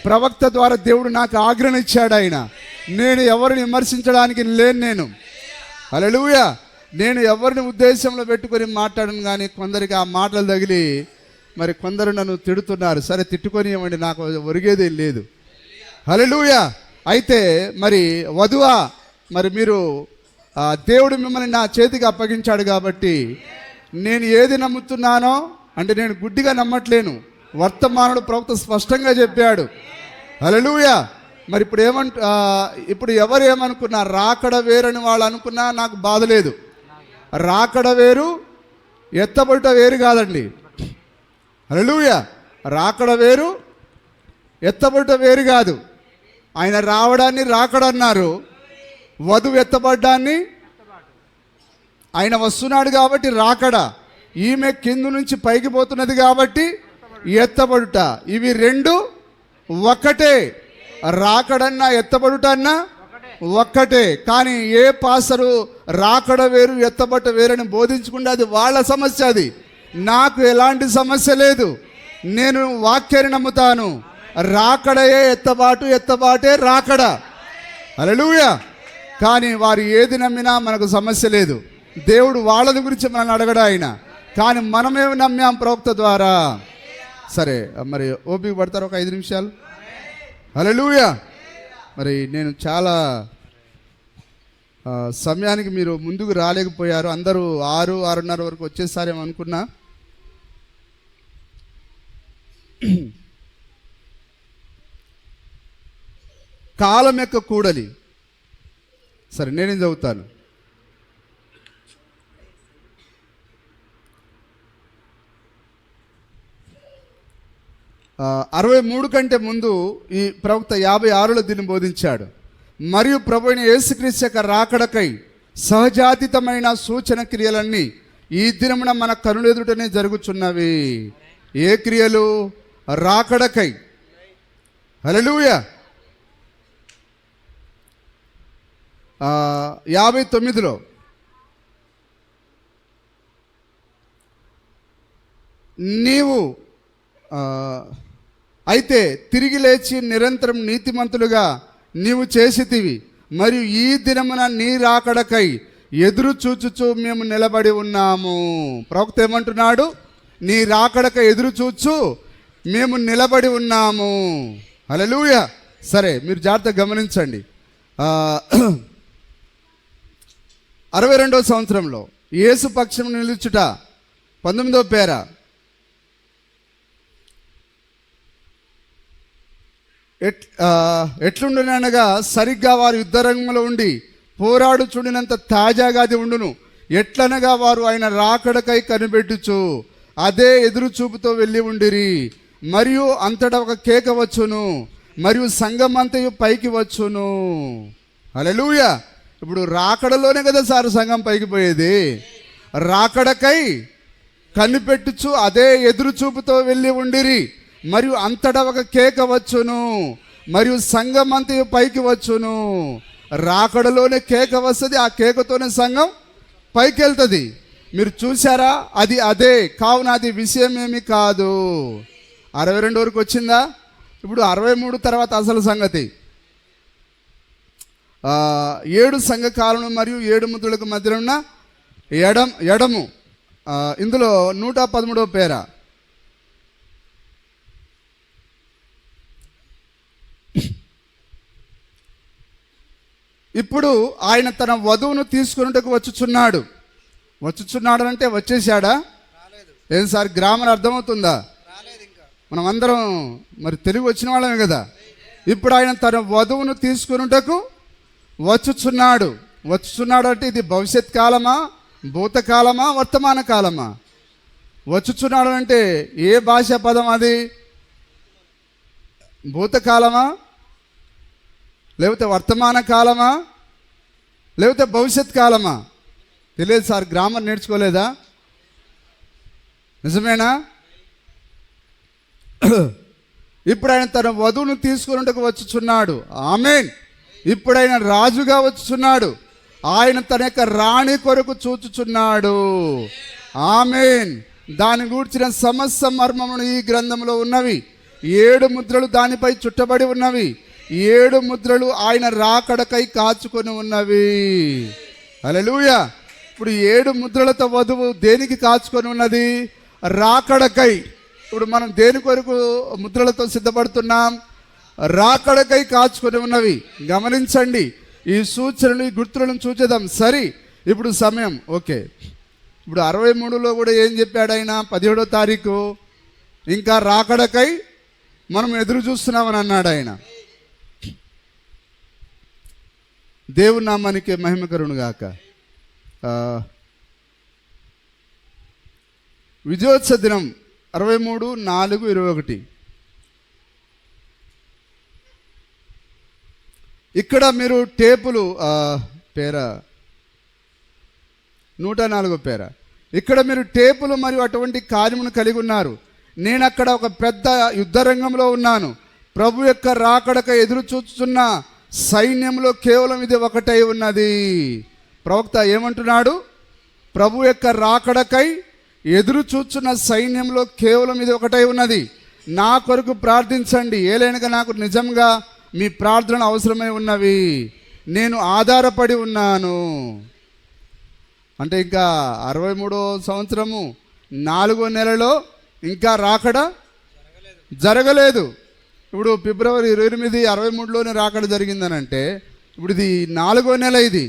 ప్రవక్త ద్వారా దేవుడు నాకు ఆజ్ఞను ఇచ్చాడు. ఆయన నేను ఎవరిని విమర్శించడానికి లేను. హల్లెలూయా. నేను ఎవరిని ఉద్దేశంలో పెట్టుకొని మాట్లాడను, కానీ కొందరికి ఆ మాటలు తగిలి మరి కొందరు నన్ను తిడుతున్నారు. సరే, తిట్టుకొని ఇవ్వండి, నాకు ఒరిగేది లేదు. హల్లెలూయా. అయితే మరి వధువా, మరి మీరు దేవుడు మిమ్మల్ని నా చేతికి అప్పగించాడు కాబట్టి నేను ఏది నమ్ముతున్నానో అంటే నేను గుడ్డిగా నమ్మట్లేను. వర్తమానుడు ప్రవక్త స్పష్టంగా చెప్పాడు. హల్లెలూయా. మరి ఇప్పుడు ఎవరు ఏమనుకున్నా, రాకడ వేరని వాళ్ళు అనుకున్నా నాకు బాధ లేదు. రాకడ వేరు, ఎత్తబడుట వేరు కాదండి. హల్లెలూయా. రాకడ వేరు, ఎత్తబడుట వేరు కాదు. ఆయన రావడాన్ని రాకడన్నారు, వధువు ఎత్తబడ్డాన్ని ఆయన వస్తున్నాడు కాబట్టి రాకడ. ఈమె కింద నుంచి పైకి పోతున్నది కాబట్టి ఎత్తబడుట. ఇవి రెండు ఒక్కటే. రాకడన్నా ఎత్తబడుట అన్నా ఒక్కటే. కానీ ఏ పాసరు రాకడ వేరు ఎత్తబట్ట వేరని బోధించుకుంటే అది వాళ్ళ సమస్య. అది నాకు ఎలాంటి సమస్య లేదు. నేను వాక్యాన్ని నమ్ముతాను. రాకడయే ఎత్తబాటు, ఎత్తబాటే రాకడ. హల్లెలూయా. కానీ వారు ఏది నమ్మినా మనకు సమస్య లేదు. దేవుడు వాళ్ళది గురించి మనల్ని అడగడా ఆయన. కానీ మనమేమి నమ్మాం ప్రవక్త ద్వారా. సరే, మరి ఓపిక పడతారు ఒక 5 నిమిషాలు. హల్లెలూయా. మరి నేను చాలా సమయానికి మీరు ముందుకు రాలేకపోయారు. అందరూ 6-6:30 వరకు వచ్చేసారేమో అనుకున్నా. కాలం యొక్క కూడలి. సరే, నేనేం చదువుతాను. ఆ 63 కంటే ముందు ఈ ప్రవక్త 56లో దీన్ని బోధించాడు. మరియు ప్రభువైన యేసుక్రీస్తు యొక్క రాకడకై సహజాతీతమైన సూచన క్రియలన్నీ ఈ దినమున మన కనులెదుటనే జరుగుచున్నవి. ఏ క్రియలు? రాకడకై. హల్లెలూయా. 59లో నీవు అయితే తిరిగి లేచి నిరంతరం నీతిమంతులుగా నీవు చేసితివి. మరియు ఈ దినమున నీ రాకడకై ఎదురు చూచుచు మేము నిలబడి ఉన్నాము. ప్రవక్త ఏమంటున్నాడు? నీ రాకడకై ఎదురు చూచు మేము నిలబడి ఉన్నాము. హల్లెలూయా. సరే, మీరు జాగ్రత్తగా గమనించండి. 62వ సంవత్సరంలో యేసు పక్షం నిలుచుట 19వ పేర ఎట్లుండుననగా సరిగ్గా వారు యుద్ధరంగంలో ఉండి పోరాడుచుండినంత తాజాగా అది ఉండును. ఎట్లనగా వారు ఆయన రాకడకై కనిపెట్టుచు అదే ఎదురు చూపుతో వెళ్ళి ఉండిరి. మరియు అంతటా ఒక కేక వచ్చును, మరియు సంఘమంతయు పైకి వచ్చును. హల్లెలూయా. ఇప్పుడు రాకడలోనే కదా సార్ సంఘం పైకి పోయేది. రాకడకై కనిపెట్టుచు అదే ఎదురు చూపుతో వెళ్ళి ఉండిరి. మరియు అంతటా ఒక కేక వచ్చును, మరియు సంఘమంతయు పైకి వచ్చును. రాకడలోనే కేక వస్తుంది, ఆ కేకతోనే సంఘం పైకి వెళ్తుంది. మీరు చూసారా? అది అదే. కావున అది విషయం ఏమి కాదు. 62 వరకు వచ్చిందా? ఇప్పుడు 63 తర్వాత అసలు సంగతి. 7 సంఘకాలను మరియు 7 ముద్రలకు మధ్యలో ఉన్న ఎడము. ఇందులో 113వ పేర. ఇప్పుడు ఆయన తన వధువును తీసుకున్నట్టుకు వచ్చుచున్నాడు. అంటే వచ్చేసాడా? ఏం సార్, గ్రామర్ అర్థమవుతుందా? మనం అందరం మరి తెలుగు వచ్చిన వాళ్ళమే కదా. ఇప్పుడు ఆయన తన వధువును తీసుకున్నట్టుకు వచ్చుచున్నాడు అంటే ఇది భవిష్యత్ కాలమా, భూతకాలమా, వర్తమాన కాలమా? వచ్చుచున్నాడు అంటే ఏ భాషా పదం అది? భూతకాలమా, లేకపోతే వర్తమాన కాలమా, లేకపోతే భవిష్యత్ కాలమా? తెలియదు సార్, గ్రామర్ నేర్చుకోలేదా? నిజమేనా? ఇప్పుడు ఆయన తన వధువును తీసుకున్నట్టుకు వచ్చుచున్నాడు. ఆమేన్. ఇప్పుడు ఆయన రాజుగా వచ్చుచున్నాడు. ఆయన తన యొక్క రాణి కొరకు చూచుచున్నాడు. ఆమేన్. దాని గూర్చిన సమస్త మర్మములు ఈ గ్రంథంలో ఉన్నవి. 7 ముద్రలు దానిపై చుట్టబడి ఉన్నవి. 7 ముద్రలు ఆయన రాకడకై కాచుకొని ఉన్నవి. హల్లెలూయా. ఇప్పుడు 7 ముద్రలతో వధువు దేనికి కాచుకొని ఉన్నది? రాకడకై. ఇప్పుడు మనం దేని కొరకు ముద్రలతో సిద్ధపడుతున్నాం? రాకడకై కాచుకొని ఉన్నవి. గమనించండి, ఈ సూచనలు, ఈ గుర్తులను చూచేద్దాం. సరే, ఇప్పుడు సమయం ఓకే. ఇప్పుడు 63లో కూడా ఏం చెప్పాడు ఆయన? 17వ తారీఖు ఇంకా రాకడకై మనం ఎదురు చూస్తున్నామని అన్నాడు ఆయన. దేవుని నామానికి మహిమ కలుగును గాక. విజయోత్సవ దినం 63/4/21. ఇక్కడ మీరు టేపులు పేర 104 పేర. ఇక్కడ మీరు టేపులు మరియు అటువంటి కార్యమును కలిగి ఉన్నారు. నేను అక్కడ ఒక పెద్ద యుద్ధరంగంలో ఉన్నాను. ప్రభు యొక్క రాకడక ఎదురు చూస్తున్న సైన్యంలో కేవలం ఇది ఒకటై ఉన్నది. ప్రవక్త ఏమంటున్నాడు? ప్రభు యొక్క రాకడకై ఎదురు చూస్తున్న సైన్యంలో కేవలం ఇది ఒకటై ఉన్నది. నా కొరకు ప్రార్థించండి, ఏలైనగా నాకు నిజంగా మీ ప్రార్థన అవసరమై ఉన్నవి. నేను ఆధారపడి ఉన్నాను. అంటే ఇంకా 63వ సంవత్సరము 4వ నెలలో ఇంకా రాకడ జరగలేదు. ఇప్పుడు ఫిబ్రవరి 28, 63లోనే రాకడ జరిగిందని అంటే ఇప్పుడు ఇది 4వ నెల. ఇది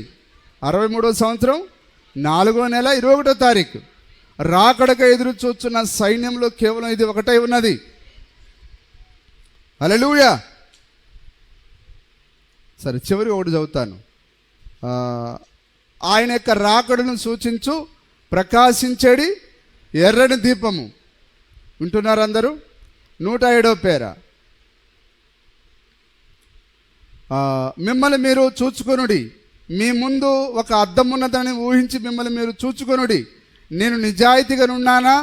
63వ సంవత్సరం 4వ నెల 21వ తారీఖు. రాకడక ఎదురు చూస్తున్న సైన్యంలో కేవలం ఇది ఒకటై ఉన్నది. హల్లెలూయా. సరే, చివరి ఒకటి చదువుతాను. ఆయన యొక్క రాకడను సూచించు ప్రకాశించేది ఎర్రని దీపము. వింటున్నారు అందరూ? 107వ పేర. మిమ్మల్ని మీరు చూచుకొనుడి. మీ ముందు ఒక అద్దం ఉన్నదని ఊహించి మిమ్మల్ని మీరు చూచుకొనుడి. నేను నిజాయితీగా ఉన్నానా?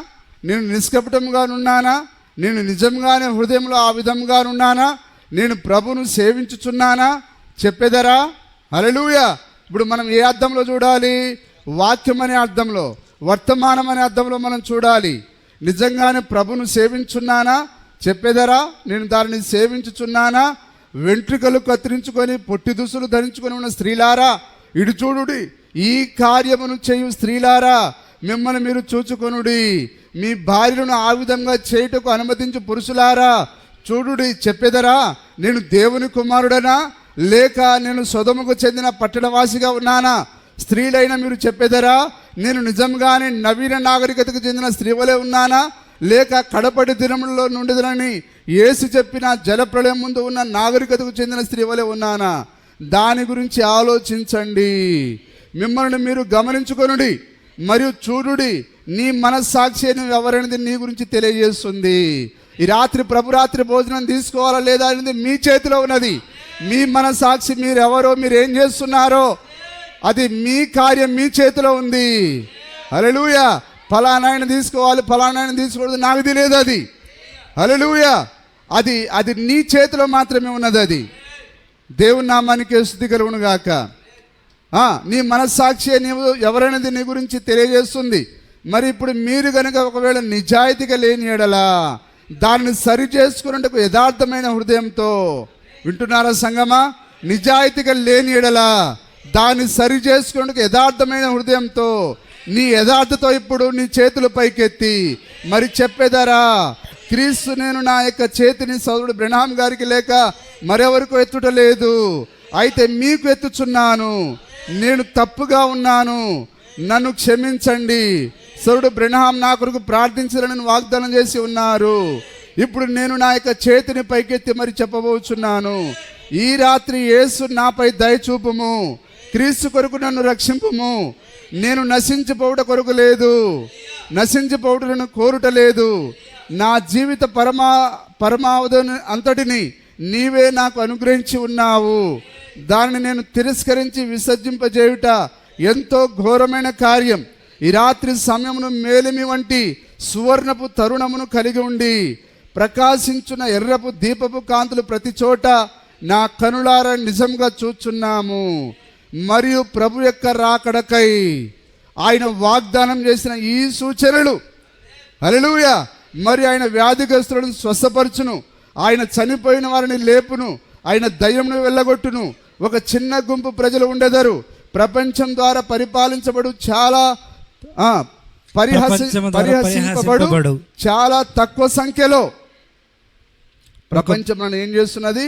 నేను నిష్కపటంగా ఉన్నానా? నేను నిజంగానే హృదయంలో ఆ విధంగా ఉన్నానా? నేను ప్రభును సేవించుచున్నానా? చెప్పేదరా? హల్లెలూయా. ఇప్పుడు మనం ఏ అర్థంలో చూడాలి? వాక్యం అనే అర్థంలో, వర్తమానం అనే అర్థంలో మనం చూడాలి. నిజంగానే ప్రభును సేవించున్నానా? చెప్పేదరా, నేను దానిని సేవించుచున్నానా? వెంట్రుకలు కత్తిరించుకొని పొట్టి దుస్తులు ధరించుకొని ఉన్న స్త్రీలారా ఇటు చూడుడి, ఈ కార్యమును చేయు స్త్రీలారా మిమ్మల్ని మీరు చూచుకొనుడి. మీ భార్యలను ఆ విధంగా చేయుటకు అనుమతించు పురుషులారా చూడుడి. చెప్పేదరా, నేను దేవుని కుమారుడనా, లేక నేను సొదొముకు చెందిన పట్టణవాసిగా ఉన్నానా? స్త్రీలైన మీరు చెప్పేదరా, నేను నిజంగానే నవీన నాగరికతకు చెందిన స్త్రీవలే ఉన్నానా, లేక కడపటి దినములలో నుండిదనని యేసు చెప్పిన జలప్రళయం ముందు ఉన్న నాగరికతకు చెందిన స్త్రీవలే ఉన్నానా? దాని గురించి ఆలోచించండి. మిమ్మల్ని మీరు గమనించుకొనుడి మరియు చూడుడి. నీ మనస్సాక్షి ఎవరనేది నీ గురించి తెలియజేస్తుంది. ఈ రాత్రి ప్రభురాత్రి భోజనం తీసుకోవాలా లేదా అనేది మీ చేతిలో ఉన్నది. మీ మనస్సాక్షి, మీరెవరో, మీరు ఏం చేస్తున్నారో అది మీ కార్యం మీ చేతిలో ఉంది. హల్లెలూయా. ఫలానాయన తీసుకోవాలి, ఫలానాయన తీసుకోవద్దు నాకు తెలియదు. అది హల్లెలూయా. అది నీ చేతిలో మాత్రమే ఉన్నది. అది దేవుని నామానికి స్తుతి కలుగును గాక. నీ మనస్సాక్షి నీవు ఎవరైనది నీ గురించి తెలియజేస్తుంది. మరి ఇప్పుడు మీరు కనుక ఒకవేళ నిజాయితీగా లేని ఎడలా దాన్ని సరి చేసుకున్నట్టుకు యథార్థమైన హృదయంతో, వింటున్నారా సంగమా? నిజాయితీగా లేని ఎడలా దాన్ని సరి చేసుకున్నట్టుకు యథార్థమైన హృదయంతో నీ యథార్థతో ఇప్పుడు నీ చేతులు పైకెత్తి మరి చెప్పేదారా, క్రీస్తు నేను నా యొక్క చేతిని సోదరుడు బ్రెనహాం గారికి లేక మరెవరికి ఎత్తుట లేదు, అయితే మీకు ఎత్తుచున్నాను. నేను తప్పుగా ఉన్నాను, నన్ను క్షమించండి. సోదరుడు బ్రెనహాం నా కొరకు ప్రార్థించాలని వాగ్దానం చేసి ఉన్నారు. ఇప్పుడు నేను నా యొక్క చేతిని పైకెత్తి మరి చెప్పబోచున్నాను. ఈ రాత్రి యేసు నాపై దయచూపుము, క్రీస్తు కొరకు నన్ను రక్షింపుము. నేను నశించిపోవుట కొరకు లేదు, నశించిపోవుటను కోరుట లేదు. నా జీవిత పరమావధిని అంతటిని నీవే నాకు అనుగ్రహించి ఉన్నావు. దానిని నేను తిరస్కరించి విసర్జింపజేయుట ఎంతో ఘోరమైన కార్యం. ఈ రాత్రి సమయమును మేలిమి వంటి సువర్ణపు తరుణమును కలిగి ఉండి ప్రకాశించున్న ఎర్రపు దీపపు కాంతులు ప్రతి చోట నా కనులారా నిజంగా చూచున్నాము. మరియు ప్రభు యొక్క రాకడకై ఆయన వాగ్దానం చేసిన ఈ సూచనలు, హల్లెలూయా, మరి ఆయన వ్యాధిగ్రస్తులను స్వస్థపరచును, ఆయన చనిపోయిన వారిని లేపును, ఆయన దయ్యమును వెళ్ళగొట్టును. ఒక చిన్న గుంపు ప్రజలు ఉండెదరు. ప్రపంచం ద్వారా పరిపాలించబడు, చాలా పరిహసింపబడు చాలా తక్కువ సంఖ్యలో. ప్రపంచం నన్ను ఏం చేస్తున్నది?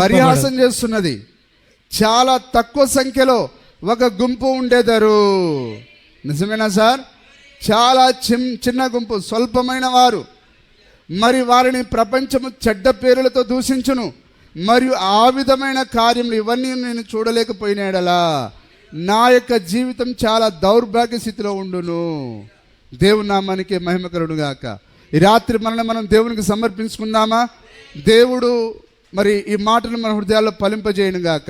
పరిహాసం చేస్తున్నది. చాలా తక్కువ సంఖ్యలో ఒక గుంపు ఉండేదారు. నిజమేనా సార్? చాలా చిన్న గుంపు, స్వల్పమైన వారు. మరి వారిని ప్రపంచము చెడ్డ పేర్లతో దూషించును. మరియు ఆ విధమైన కార్యములు ఇవన్నీ నేను చూడలేకపోయినాడలా నా యొక్క జీవితం చాలా దౌర్భాగ్య స్థితిలో ఉండును. దేవుని నామానికి మహిమ కలుగును గాక. ఈ రాత్రి మనం దేవునికి సమర్పించుకుందామా? దేవుడు మరి ఈ మాటలు మన హృదయాల్లో ఫలింపజేయను గాక.